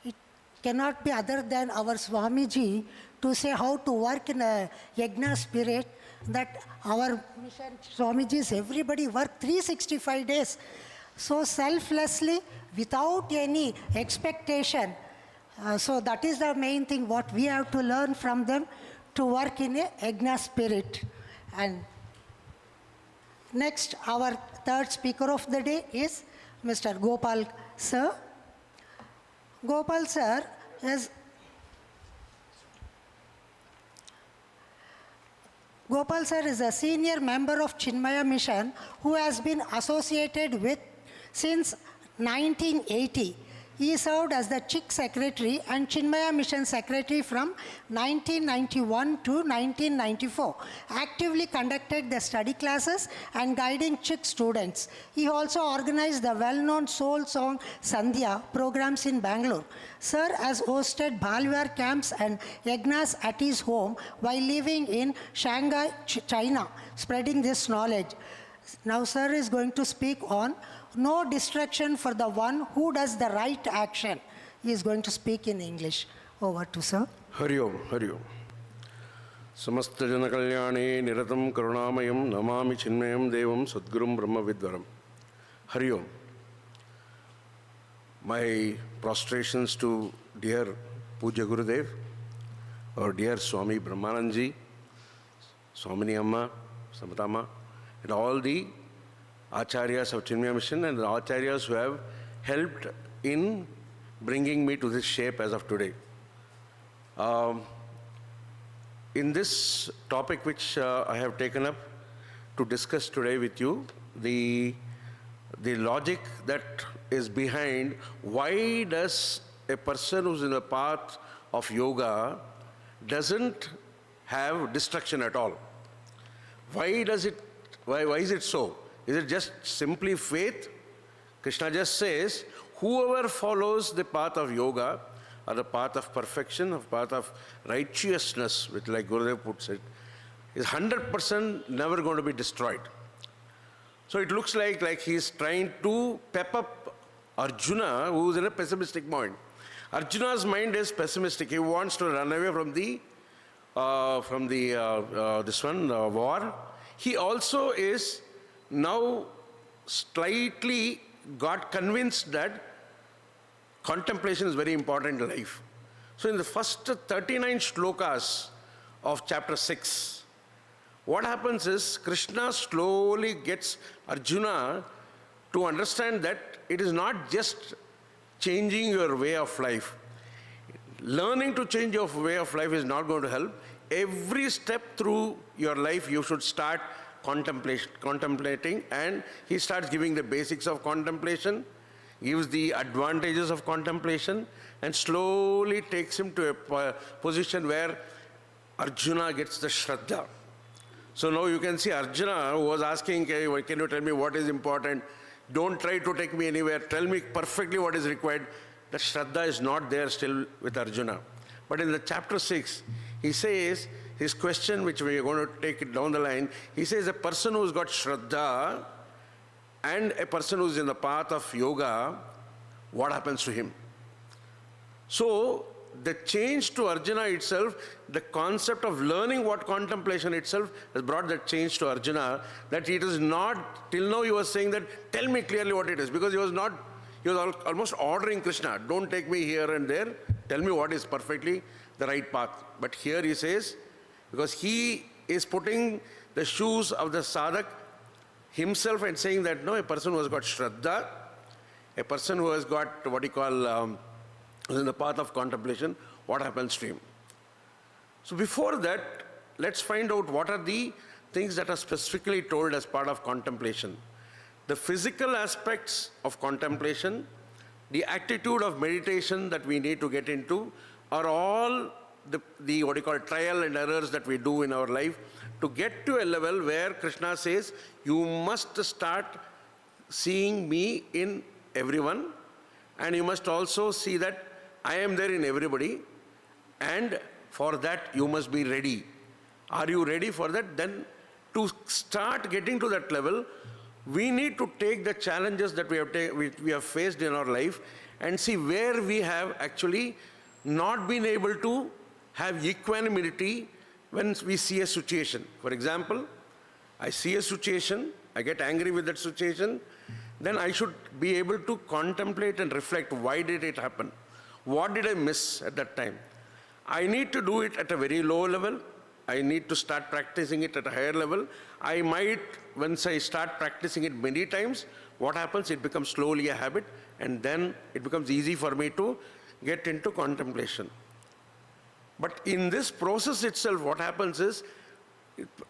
it cannot be other than our Swamiji to say how to work in a yajna spirit, that our mission, Swamijis, everybody work 365 days. So selflessly, without any expectation. So that is the main thing what we have to learn from them, to work in a yajna spirit. And next, our third speaker of the day is Mr. Gopal sir. Gopal sir is a senior member of Chinmaya Mission who has been associated with since 1980. He served as the CHIC secretary and Chinmaya Mission secretary from 1991 to 1994. Actively conducted the study classes and guiding CHIC students. He also organized the well-known soul song Sandhya programs in Bangalore. Sir has hosted Bhalwar camps and yajnas at his home while living in Shanghai, China, spreading this knowledge. Now sir is going to speak on no distraction for the one who does the right action. He is going to speak in English. Over to sir. Hari Om, Hari Om. Samasta Jana Kalyane Niratam Karunamayam Namami Chinmayam Devam Sadgurum Brahma Vidvaram. Hari Om. My prostrations to dear Pujya Gurudev, or dear Swami Brahmananji, Swamini Amma, Samatama, and all the Acharyas of Chinmaya Mission and the Acharyas who have helped in bringing me to this shape as of today. In this topic which I have taken up to discuss today with you, the logic that is behind why does a person who's in the path of yoga doesn't have destruction at all. Why is it so? Is it just simply faith? Krishna just says, whoever follows the path of yoga, or the path of perfection, or path of righteousness, which like Gurudev puts it, is 100% never going to be destroyed. So it looks like he's trying to pep up Arjuna, who is in a pessimistic mind. Arjuna's mind is pessimistic. He wants to run away from the war. He also is now slightly got convinced that contemplation is very important in life. So in the first 39 shlokas of chapter 6, what happens is Krishna slowly gets Arjuna to understand that it is not just changing your way of life. learning to change your way of life is not going to help. Every step through your life, you should start contemplating, and he starts giving the basics of contemplation, gives the advantages of contemplation, and slowly takes him to a position where Arjuna gets the Shraddha. So now you can see Arjuna, who was asking, can you tell me what is important? Don't try to take me anywhere. Tell me perfectly what is required. The Shraddha is not there still with Arjuna. But in the chapter 6, he says, his question, which we are going to take it down the line, he says a person who's got Shraddha and a person who's in the path of yoga, what happens to him? So, the change to Arjuna itself, the concept of learning what contemplation itself has brought that change to Arjuna, that it is not, till now he was saying that, tell me clearly what it is, because he was almost ordering Krishna, don't take me here and there, tell me what is perfectly the right path. But here he says, because he is putting the shoes of the sadhak himself and saying that, no, a person who has got Shraddha, a person who has got what he call, in the path of contemplation, what happens to him? So before that, let's find out what are the things that are specifically told as part of contemplation. The physical aspects of contemplation, the attitude of meditation that we need to get into, are all the what you call trial and errors that we do in our life to get to a level where Krishna says, you must start seeing me in everyone, and you must also see that I am there in everybody, and for that you must be ready. Are you ready for that? Then to start getting to that level, we need to take the challenges that we have faced in our life and see where we have actually not been able to have equanimity when we see a situation. For example, I see a situation, I get angry with that situation, then I should be able to contemplate and reflect, why did it happen? What did I miss at that time? I need to do it at a very low level. I need to start practicing it at a higher level. I might, once I start practicing it many times, what happens? It becomes slowly a habit, and then it becomes easy for me to get into contemplation. But in this process itself, what happens is,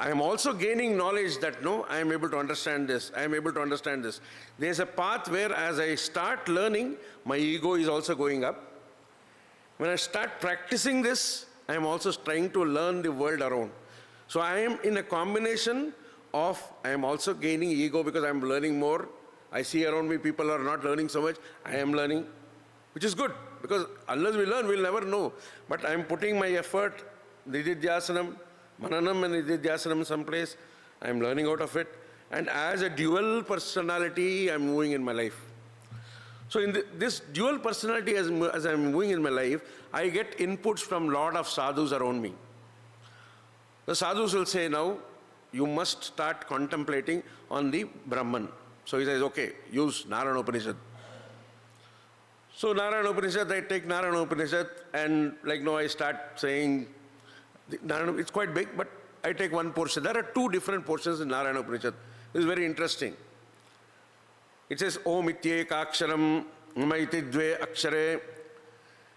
I am also gaining knowledge that, no, I am able to understand this, I am able to understand this. There's a path where as I start learning, my ego is also going up. When I start practicing this, I am also trying to learn the world around. So I am in a combination of, I am also gaining ego because I am learning more. I see around me people are not learning so much, I am learning, which is good, because unless we learn, we'll never know. But I am putting my effort, Nididhyasanam, Mananam and Nididhyasanam someplace, I am learning out of it. And as a dual personality, I am moving in my life. So in this dual personality, as I'm moving in my life, I get inputs from a lot of sadhus around me. The sadhus will say, now, you must start contemplating on the Brahman. So he says, okay, use Narayana Upanishad. So Narayana Upanishad, I take Narayana Upanishad, and I start saying, it's quite big, but I take one portion. There are two different portions in Narayana Upanishad. This is very interesting. It says, Om ityekaksharam namaiti dve akshare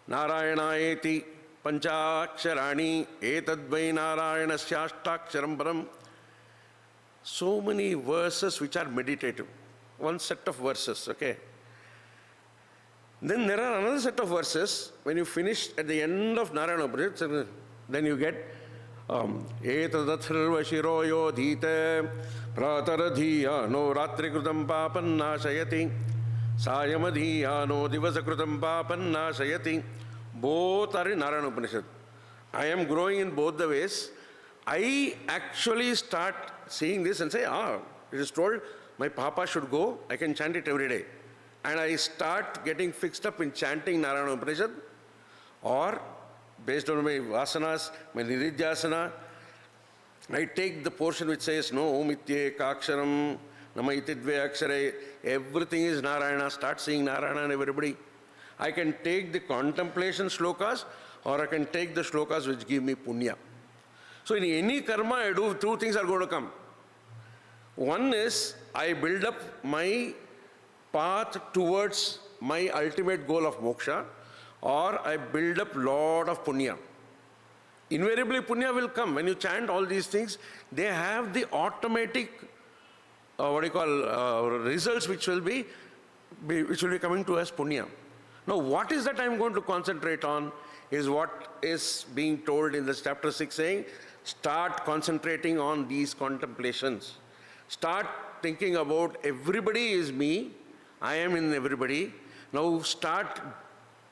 Narayanaeti panchaksharani etadvai Narayanasyastaksharam param. So many verses which are meditative. One set of verses, okay. Then there are another set of verses, when you finish at the end of Narayana Upanishad, then you get Etadathirva shiroyo dhite prataradhiyano ratrikrutam papan nashayati sayamadhiyano divasakrutam papan nashayati. Both are in Narayana Upanishad. I am growing in both the ways. I actually start seeing this and say, it is told my papa should go, I can chant it every day. And I start getting fixed up in chanting Narayana Upanishad, or based on my vasanas, my nididhyasana, I take the portion which says, no, Om ityekaksharam namaiti dve akshare, everything is Narayana, start seeing Narayana and everybody. I can take the contemplation shlokas, or I can take the shlokas which give me punya. So in any karma I do, two things are going to come. One is, I build up my path towards my ultimate goal of moksha, or I build up lot of punya. Invariably punya will come. When you chant all these things, they have the automatic results which will be coming to as punya. Now what is that I am going to concentrate on is what is being told in this chapter 6, saying start concentrating on these contemplations. Start thinking about everybody is me, I am in everybody. Now start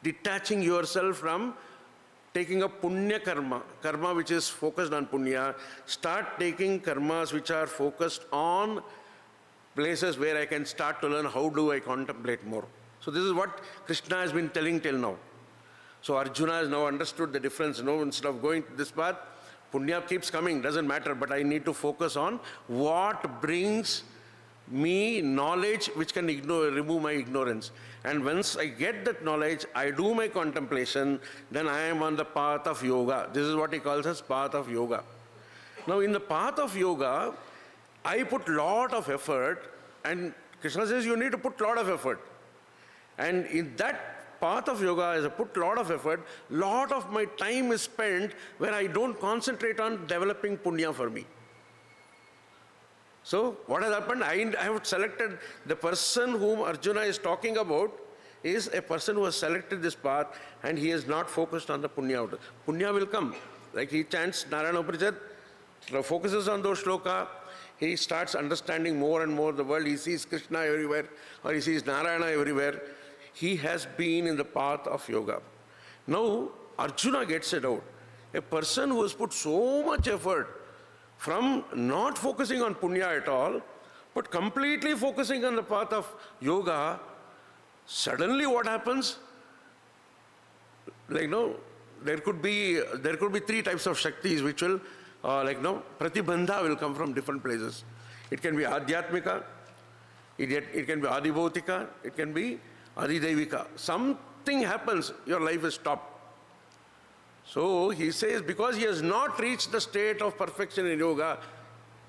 detaching yourself from taking up punya karma which is focused on punya. Start taking karmas which are focused on places where I can start to learn how do I contemplate more. So this is what Krishna has been telling till now. So Arjuna has now understood the difference. Instead of going to this path, punya keeps coming, doesn't matter, but I need to focus on what brings me knowledge which can remove my ignorance. And once I get that knowledge, I do my contemplation, then I am on the path of yoga. This is what he calls as path of yoga. Now in the path of yoga, I put lot of effort, and Krishna says you need to put lot of effort. And in that path of yoga, as I put lot of effort, lot of my time is spent where I don't concentrate on developing punya for me. So what has happened? I have selected the person whom Arjuna is talking about is a person who has selected this path, and he is not focused on the punya. Punya will come. Like he chants Narayana Upanishad, focuses on those shloka, he starts understanding more and more the world. He sees Krishna everywhere, or he sees Narayana everywhere. He has been in the path of yoga. Now Arjuna gets it out. A person who has put so much effort from not focusing on punya at all, but completely focusing on the path of yoga, suddenly what happens? There could be three types of shaktis which will, pratibandha will come from different places. It can be adhyatmika, it can be adibhautika, it can be adidevika. Something happens, your life is stopped. So he says, because he has not reached the state of perfection in yoga,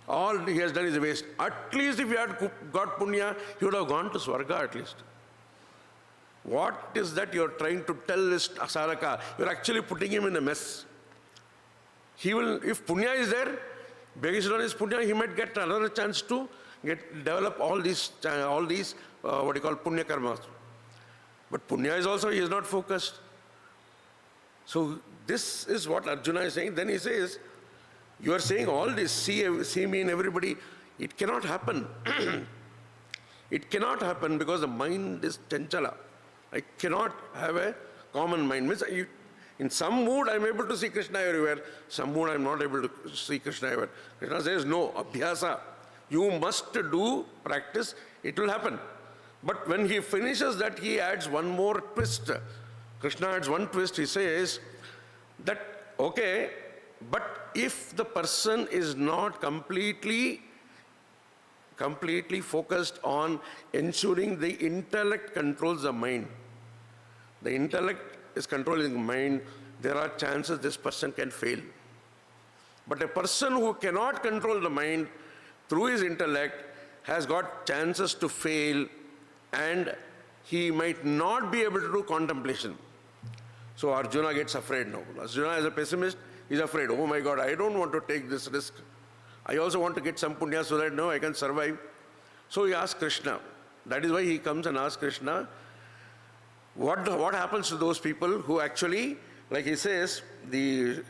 all he has done is a waste. At least if he had got punya, he would have gone to Swarga at least. What is that you are trying to tell this Asaraka? You are actually putting him in a mess. He will, if punya is there, based on his punya, he might get another chance to develop all these punya karmas. But punya is also, he is not focused. So this is what Arjuna is saying. Then he says, you are saying all this, see me in everybody. It cannot happen. It cannot happen because the mind is chanchala. I cannot have a common mind. Means in some mood I am able to see Krishna everywhere, some mood I am not able to see Krishna everywhere. Krishna says, no, abhyasa. You must do practice, it will happen. But when he finishes that, he adds one more twist. Krishna adds one twist. He says that, okay, but if the person is not completely focused on ensuring the intellect controls the mind, the intellect is controlling the mind, there are chances this person can fail. But a person who cannot control the mind through his intellect has got chances to fail, and he might not be able to do contemplation. So Arjuna gets afraid now. Arjuna, as a pessimist, is afraid. Oh my God, I don't want to take this risk. I also want to get some punya so that I can survive. So he asks Krishna. That is why he comes and asks Krishna, what happens to those people who actually, like he says, the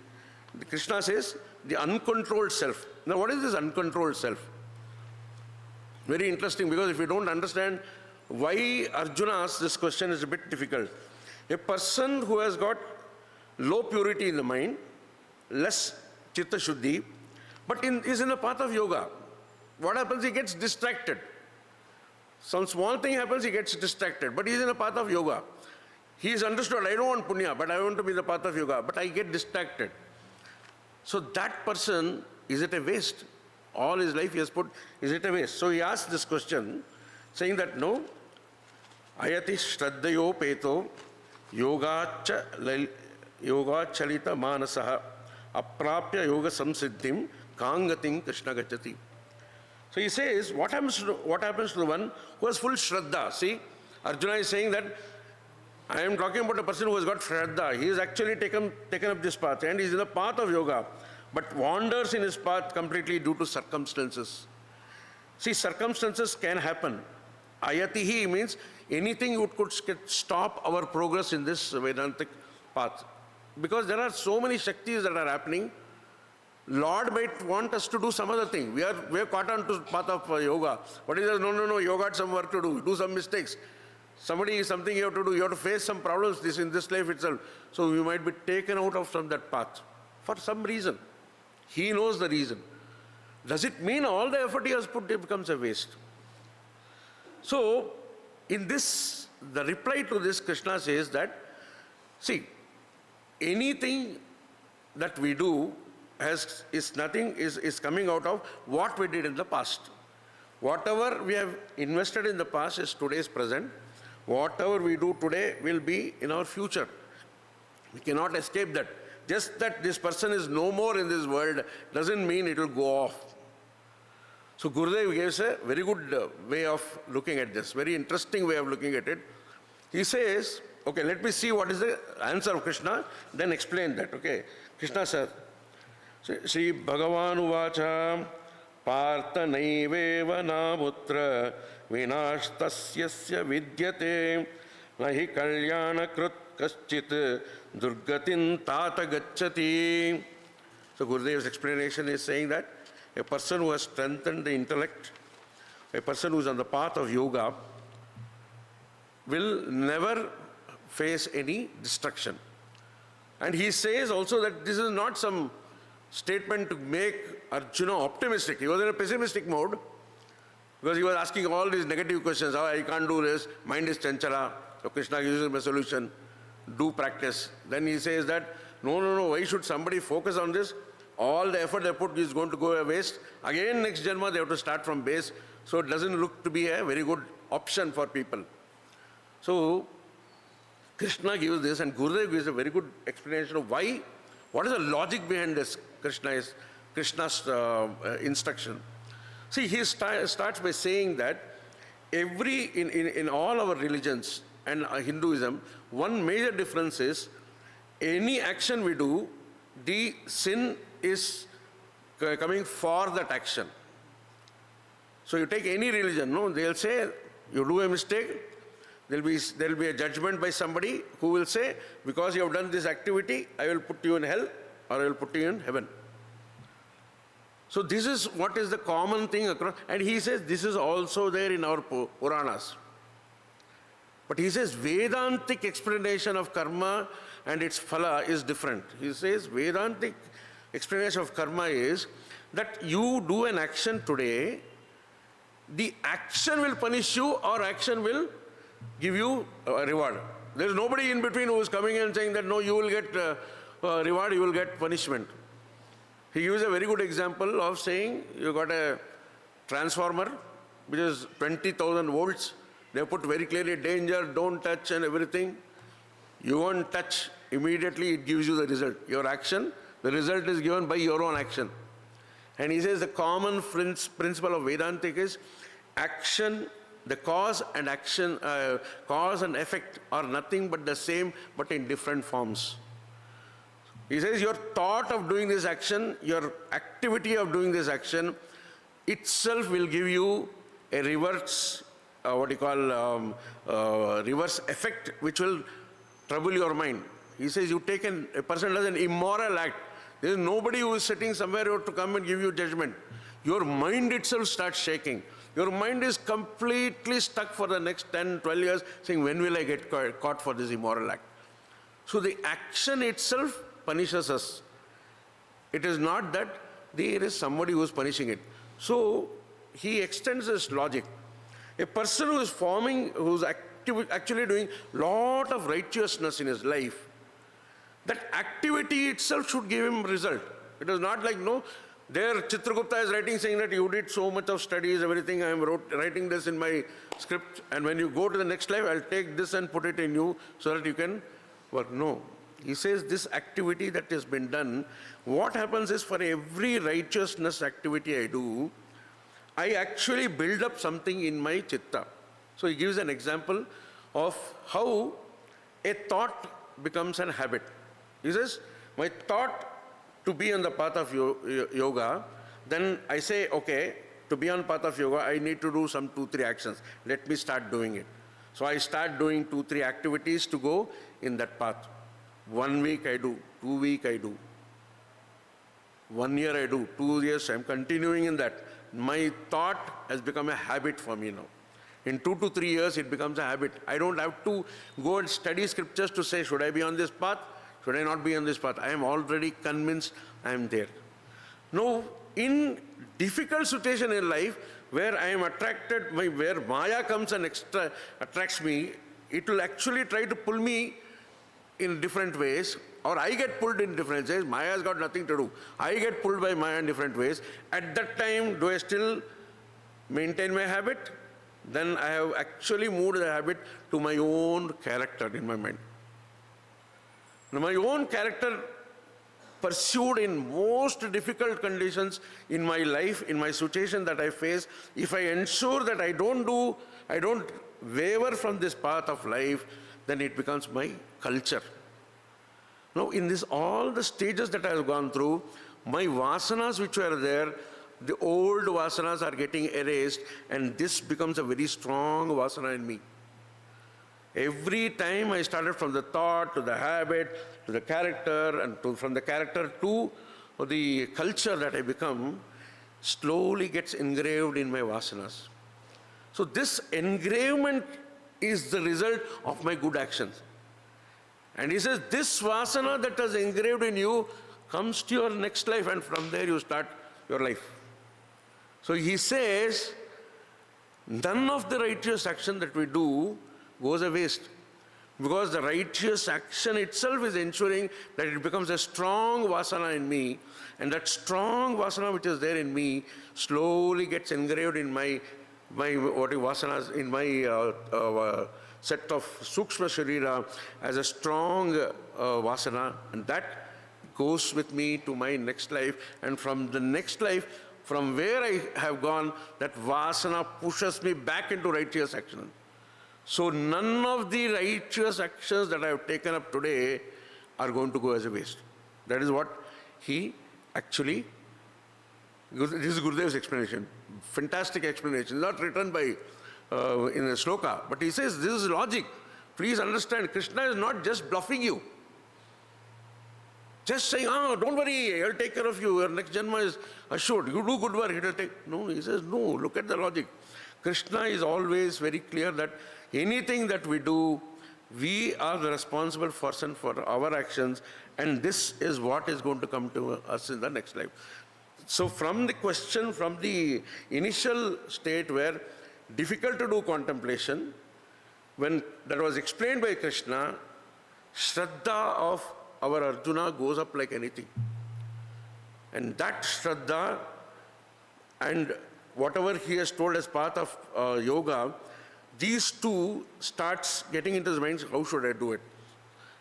Krishna says, the uncontrolled self. Now what is this uncontrolled self? Very interesting, because if you don't understand why Arjuna asks this question, is a bit difficult. A person who has got low purity in the mind, less chitta shuddhi, but is in the path of yoga, what happens? He gets distracted. Some small thing happens, he gets distracted, but he is in the path of yoga. He is understood, I don't want punya, but I want to be in the path of yoga, but I get distracted. So that person, is it a waste? All his life he has put, is it a waste? So he asks this question, saying that no, ayati shraddhayo peto yoga chalita manasaha aprapya yoga samsiddhim kangatim Krishna gachati. So he says, what happens to the one who has full shraddha? See, Arjuna is saying that I am talking about a person who has got Shraddha. He has actually taken up this path and he is in the path of yoga, but wanders in his path completely due to circumstances. See, circumstances can happen. Ayatihi means anything which could stop our progress in this Vedantic path. Because there are so many Shaktis that are happening, Lord might want us to do some other thing. We are caught on to the path of yoga. But he says, no, you got some work to do some mistakes. Something you have to do, you have to face some problems in this life itself. So you might be taken out of from that path for some reason. He knows the reason. Does it mean all the effort he has put becomes a waste? So, in this, the reply to this, Krishna says that, see, anything that we do is coming out of what we did in the past. Whatever we have invested in the past is today's present. Whatever we do today will be in our future. We cannot escape that. Just that this person is no more in this world doesn't mean it will go off. So Gurudev gives a very good way of looking at this, very interesting way of looking at it. He says, okay, let me see what is the answer of Krishna, then explain that. Okay, Krishna says, Shri Bhagavan Uvacha Partha Naiveva Namutra Vinashtasyasya Vidyate Nahi Kalyana Krut Kaschit Durgatin Tata Gacchati. So Gurudev's explanation is saying that a person who has strengthened the intellect, a person who is on the path of yoga, will never face any destruction. And he says also that this is not some statement to make Arjuna optimistic. He was in a pessimistic mode because he was asking all these negative questions. Oh, I can't do this, mind is chanchala. So Krishna gives him a solution, do practice. Then he says that, no, why should somebody focus on this? All the effort they put is going to go a waste. Again, next Janma, they have to start from base. So it doesn't look to be a very good option for people. So Krishna gives this, and Gurudev gives a very good explanation of why, what is the logic behind this Krishna's instruction. See, he starts by saying that in all our religions and Hinduism, one major difference is any action we do, the sin is coming for that action. So you take any religion, no, they'll say, you do a mistake, there'll be a judgment by somebody who will say, because you have done this activity, I will put you in hell or I will put you in heaven. So this is what is the common thing across, and he says this is also there in our Puranas. But he says Vedantic explanation of karma and its phala is different. He says Vedantic explanation of karma is that you do an action today, the action will punish you or action will give you a reward. There is nobody in between who is coming and saying that no, you will get reward, you will get punishment. He gives a very good example of saying you got a transformer which is 20,000 volts. They put very clearly danger, don't touch and everything. You won't touch, immediately it gives you the result. Your action, the result is given by your own action. And he says the common principle of Vedantic is action, the cause and action, cause and effect are nothing but the same but in different forms. He says your thought of doing this action, your activity of doing this action itself will give you a reverse, reverse effect which will trouble your mind. He says you take a person does an immoral act. There is nobody who is sitting somewhere to come and give you judgment. Your mind itself starts shaking. Your mind is completely stuck for the next 10, 12 years saying, when will I get caught for this immoral act? So the action itself punishes us. It is not that there is somebody who is punishing it. So he extends this logic. A person who is actually doing lot of righteousness in his life, that activity itself should give him result. It is not like, no, there Chitragupta is writing saying that you did so much of studies, everything, I am writing this in my script, and when you go to the next life, I'll take this and put it in you so that you can work. No. He says this activity that has been done, what happens is for every righteousness activity I do, I actually build up something in my chitta. So he gives an example of how a thought becomes an habit. He says, my thought to be on the path of yoga, then I say, okay, to be on path of yoga, I need to do some 2-3 actions. Let me start doing it. So I start doing 2-3 activities to go in that path. 1 week I do, 2 weeks I do, 1 year I do, 2 years I'm continuing in that. My thought has become a habit for me now. In 2 to 3 years it becomes a habit. I don't have to go and study scriptures to say, should I be on this path? Should I not be on this path? I am already convinced I am there. Now, in difficult situation in life, where I am attracted, where Maya comes and attracts me, it will actually try to pull me in different ways, or I get pulled in different ways. Maya has got nothing to do. I get pulled by Maya in different ways. At that time, do I still maintain my habit? Then I have actually moved the habit to my own character in my mind. Now, my own character pursued in most difficult conditions in my life, in my situation that I face, if I ensure that I don't waver from this path of life, then it becomes my culture. Now, in this, all the stages that I have gone through, my vasanas which were there, the old vasanas are getting erased, and this becomes a very strong vasana in me. Every time I started from the thought to the habit to the character, and from the character to the culture that I become, slowly gets engraved in my vasanas. So this engravement is the result of my good actions. And he says, this vasana that is engraved in you comes to your next life, and from there you start your life. So he says, none of the righteous action that we do goes a waste, because the righteous action itself is ensuring that it becomes a strong vasana in me, and that strong vasana which is there in me slowly gets engraved in my vasanas, in my set of sukshma sharira as a strong vasana, and that goes with me to my next life, and from the next life, from where I have gone, that vasana pushes me back into righteous action. So none of the righteous actions that I have taken up today are going to go as a waste. That is what he actually, this is Gurudev's explanation. Fantastic explanation, not written by in a sloka, but he says this is logic. Please understand, Krishna is not just bluffing you. Just saying, don't worry, I'll take care of you, your next janma is assured, you do good work, it will take. No, he says, no, look at the logic. Krishna is always very clear that anything that we do, we are the responsible person for our actions, and this is what is going to come to us in the next life. So from the question, from the initial state where difficult to do contemplation, when that was explained by Krishna, Shraddha of our Arjuna goes up like anything. And that Shraddha and whatever he has told as part of yoga, these two starts getting into his mind, how should I do it?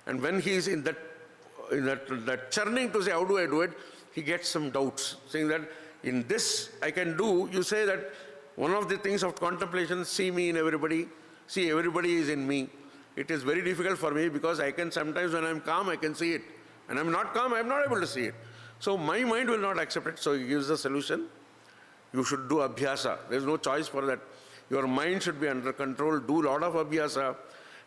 And when he is in that churning to say, how do I do it? He gets some doubts, saying that in this I can do, you say that one of the things of contemplation, see me in everybody, see everybody is in me. It is very difficult for me because I can sometimes when I'm calm, I can see it. And I'm not calm, I'm not able to see it. So my mind will not accept it. So he gives a solution. You should do abhyasa. There's no choice for that. Your mind should be under control. Do a lot of abhyasa.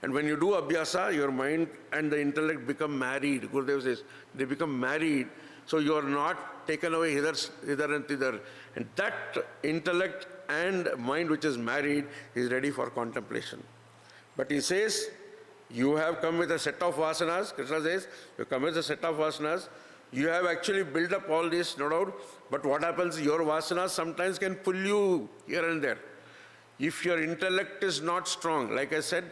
And when you do abhyasa, your mind and the intellect become married. Gurudev says, they become married. So you are not taken away hither and thither. And that intellect and mind which is married is ready for contemplation. But he says, you have come with a set of vasanas. Krishna says, you come with a set of vasanas. You have actually built up all this, no doubt. But what happens, your vasanas sometimes can pull you here and there. If your intellect is not strong, like I said,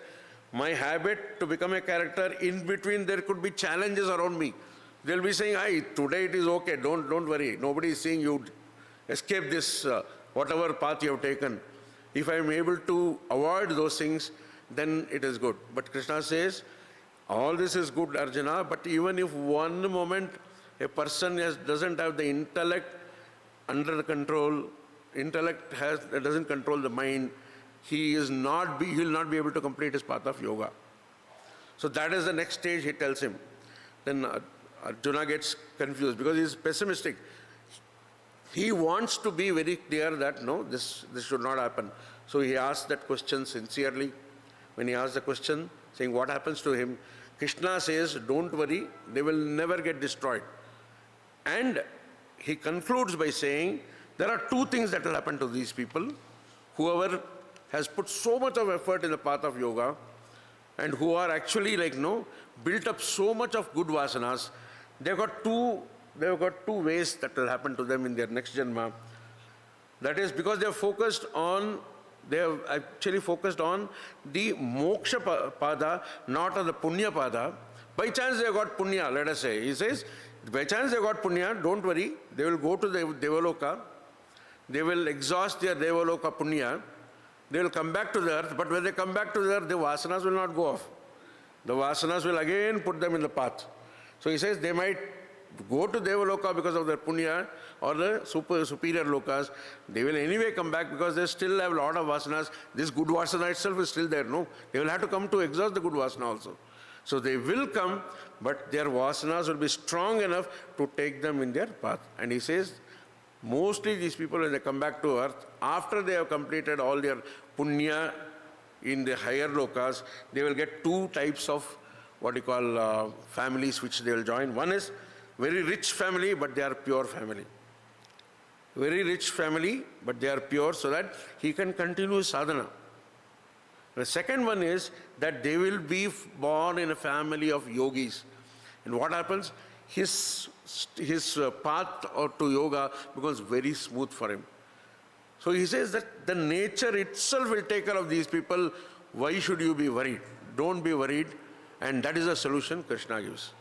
my habit to become a character, in between there could be challenges around me. They'll be saying, today it is okay, don't worry. Nobody is saying you escape this, whatever path you have taken. If I am able to avoid those things, then it is good. But Krishna says, all this is good, Arjuna, but even if one moment a person doesn't have the intellect under control, doesn't control the mind, he will not be able to complete his path of yoga. So that is the next stage he tells him. Then Arjuna gets confused because he is pessimistic. He wants to be very clear that no, this should not happen. So he asks that question sincerely. When he asks the question, saying what happens to him, Krishna says, don't worry, they will never get destroyed. And he concludes by saying, there are two things that will happen to these people. Whoever has put so much of effort in the path of yoga and who are actually built up so much of good vasanas, they've got two ways that will happen to them in their next janma. That is because they have actually focused on the moksha pada, not on the punya pada. By chance they have got punya, let us say. He says, by chance they have got punya, don't worry, they will go to the Devaloka, they will exhaust their Devaloka punya, they will come back to the earth, but when they come back to the earth, the vasanas will not go off. The vasanas will again put them in the path. So he says they might go to Devaloka because of their punya or the superior lokas. They will anyway come back because they still have a lot of vasanas. This good vasana itself is still there, no? They will have to come to exhaust the good vasana also. So they will come, but their vasanas will be strong enough to take them in their path. And he says, mostly these people, when they come back to earth, after they have completed all their punya in the higher lokas, they will get two types of what you call families which they will join. One is very rich family, but they are pure family. Very rich family, but they are pure, so that he can continue sadhana. The second one is that they will be born in a family of yogis. And what happens? His path to yoga becomes very smooth for him. So he says that the nature itself will take care of these people. Why should you be worried? Don't be worried. And that is the solution Krishna gives.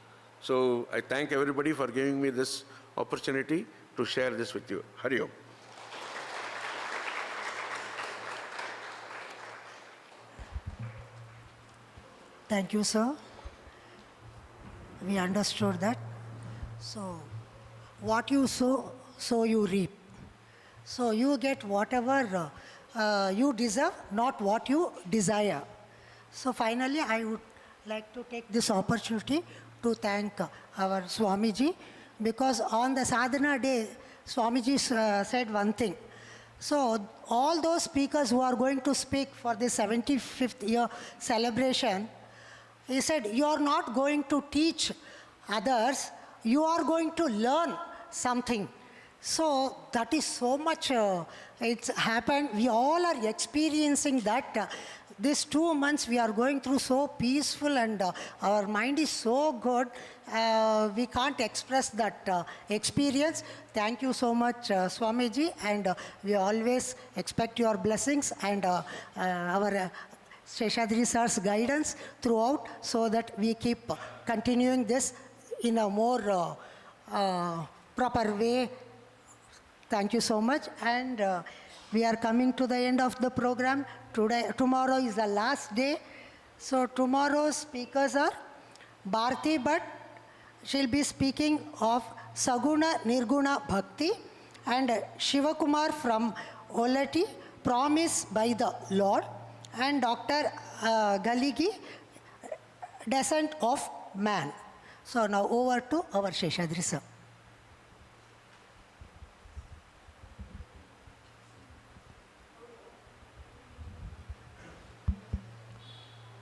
So I thank everybody for giving me this opportunity to share this with you. Hari Om. Thank you, sir. We understood that. So, what you sow, so you reap. So, you get whatever you deserve, not what you desire. So, finally, I would like to take this opportunity to thank our Swamiji, because on the sadhana day, Swamiji said one thing. So, all those speakers who are going to speak for the 75th year celebration, he said, you are not going to teach others, you are going to learn something. So that is so much, it's happened. We all are experiencing that. These 2 months we are going through so peaceful and our mind is so good. We can't express that experience. Thank you so much, Swamiji, and we always expect your blessings and our Sheshadri sir's guidance throughout, so that we keep continuing this in a more proper way. Thank you so much. And we are coming to the end of the program. Tomorrow is the last day. So tomorrow's speakers are Bharti Bhatt. She'll be speaking of Saguna Nirguna Bhakti, and Shivakumar from Olati, Promise by the Lord, and Dr. Galigi, Descent of Man. So now over to our Sheshadri sir.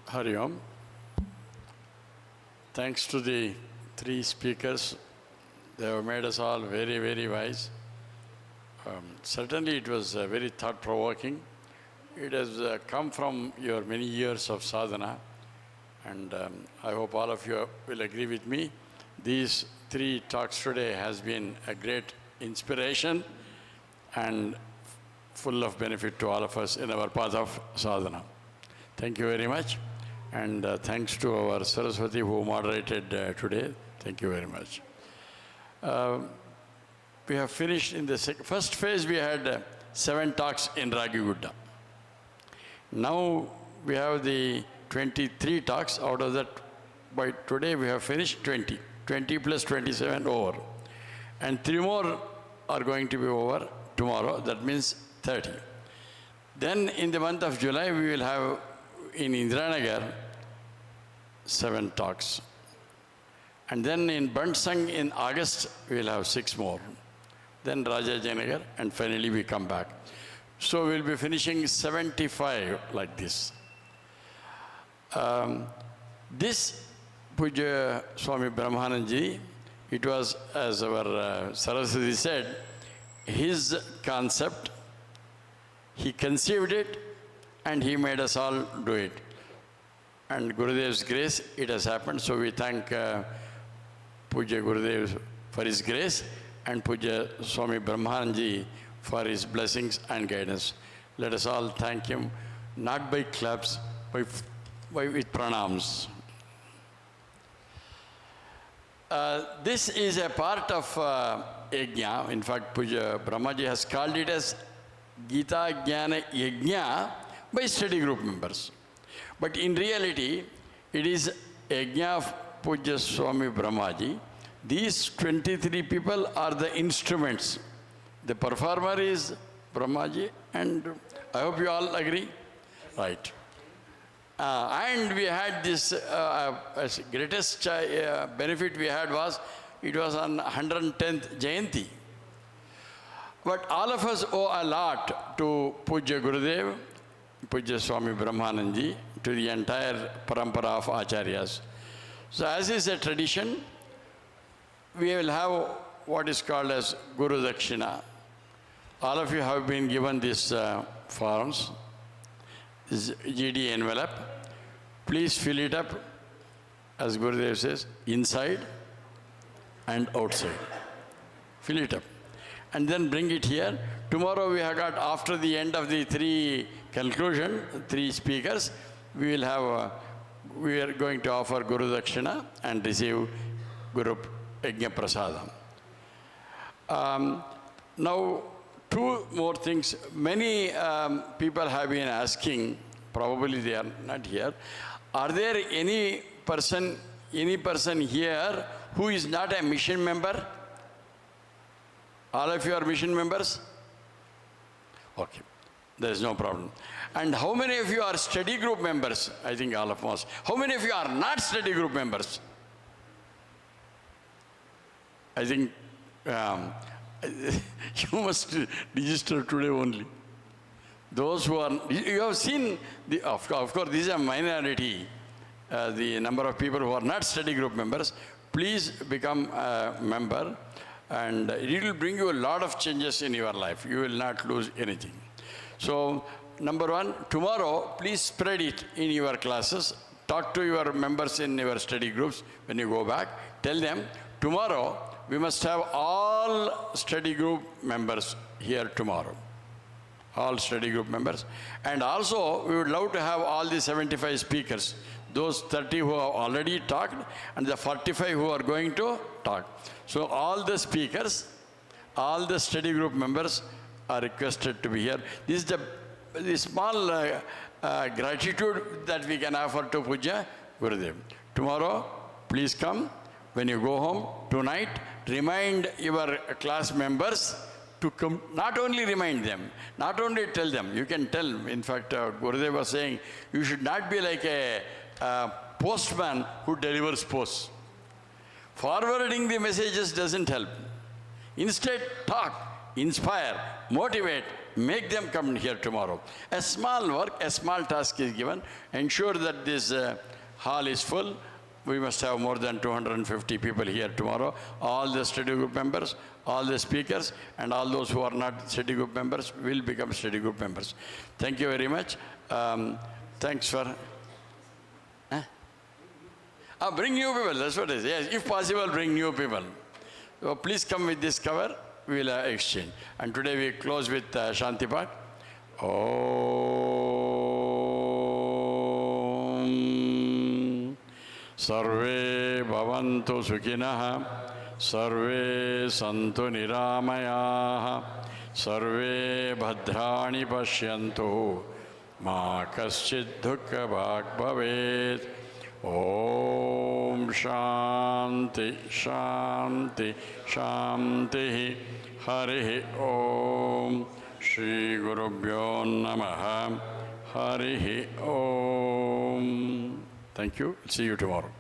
Hari Om. Thanks to the three speakers, they have made us all very, very wise. Certainly it was very thought-provoking. It has come from your many years of sadhana, and I hope all of you will agree with me. These three talks today has been a great inspiration and full of benefit to all of us in our path of sadhana. Thank you very much, and thanks to our Saraswati who moderated today. Thank you very much. We have finished in the first phase. We had 7 talks in Ragigudda. Now we have the 23 talks. Out of that, by today we have finished 20. 20 plus 27 over. And 3 more are going to be over tomorrow. That means 30. Then in the month of July, we will have in Indiranagar 7 talks. And then in Bansang in August, we'll have 6 more. Then Rajajinagar, and finally we come back. So we'll be finishing 75 like this. This Puja Swami Brahmananji, it was, as our Saraswati said, his concept. He conceived it and he made us all do it. And Gurudev's grace, it has happened. So we thank Puja Gurudev for his grace and Puja Swami Brahmananji for his blessings and guidance. Let us all thank him, not by claps, with pranams. This is a part of Yajna. In fact, Puja Brahmaji has called it as Geeta Jynana Yajna by study group members. But in reality, it is Yajna of Puja Swami Brahmaji. These 23 people are the instruments. The performer is Brahmaji, and I hope you all agree. Right. And we had this greatest benefit we had was, it was on 110th Jayanti. But all of us owe a lot to Puja Gurudev, Puja Swami Brahmananji, to the entire parampara of Acharyas. So as is a tradition, we will have what is called as Guru Dakshina. All of you have been given these forms, this GD envelope. Please fill it up, as Gurudev says, inside and outside. Fill it up. And then bring it here. Tomorrow we have got, after the end of the 3 speakers, we will have, we are going to offer Guru Dakshina and receive Guru Yajna Prasadam. Now, 2 more things. Many people have been asking, probably they are not here, are there any person here who is not a mission member? All of you are mission members? Okay, there is no problem. And how many of you are study group members? I think all of us. How many of you are not study group members? I think you must register today only. Those who are, you have seen, of course, this is a minority, the number of people who are not study group members. Please become a member, and it will bring you a lot of changes in your life. You will not lose anything. So, number 1, tomorrow, please spread it in your classes. Talk to your members in your study groups when you go back. Tell them, tomorrow, we must have all study group members here tomorrow. All study group members. And also, we would love to have all the 75 speakers. Those 30 who have already talked and the 45 who are going to talk. So all the speakers, all the study group members are requested to be here. This is the small gratitude that we can offer to Puja Gurudev. Tomorrow, please come. When you go home tonight, remind your class members to come. Not only remind them, not only tell them, you can tell. In fact, Gurudev was saying, you should not be like a postman who delivers posts. Forwarding the messages doesn't help. Instead, talk, inspire, motivate, make them come here tomorrow. A small work, a small task is given. Ensure that this hall is full. We must have more than 250 people here tomorrow. All the study group members, all the speakers, and all those who are not study group members will become study group members. Thank you very much. Thanks for... bring new people, that's what it is. Yes, if possible, bring new people. So please come with this cover, we will exchange. And today we close with Shanti Pak. Om Sarve Bhavantu Sukhinah, Sarve Santu Niramayah, Sarve Bhadrani Pashyantu, Ma Kaschid Dukkha Bhag Bhavet. Om Shanti Shanti Shanti Hari Om Shri Gurubhyo Namaha Hari Om. Thank you. See you tomorrow.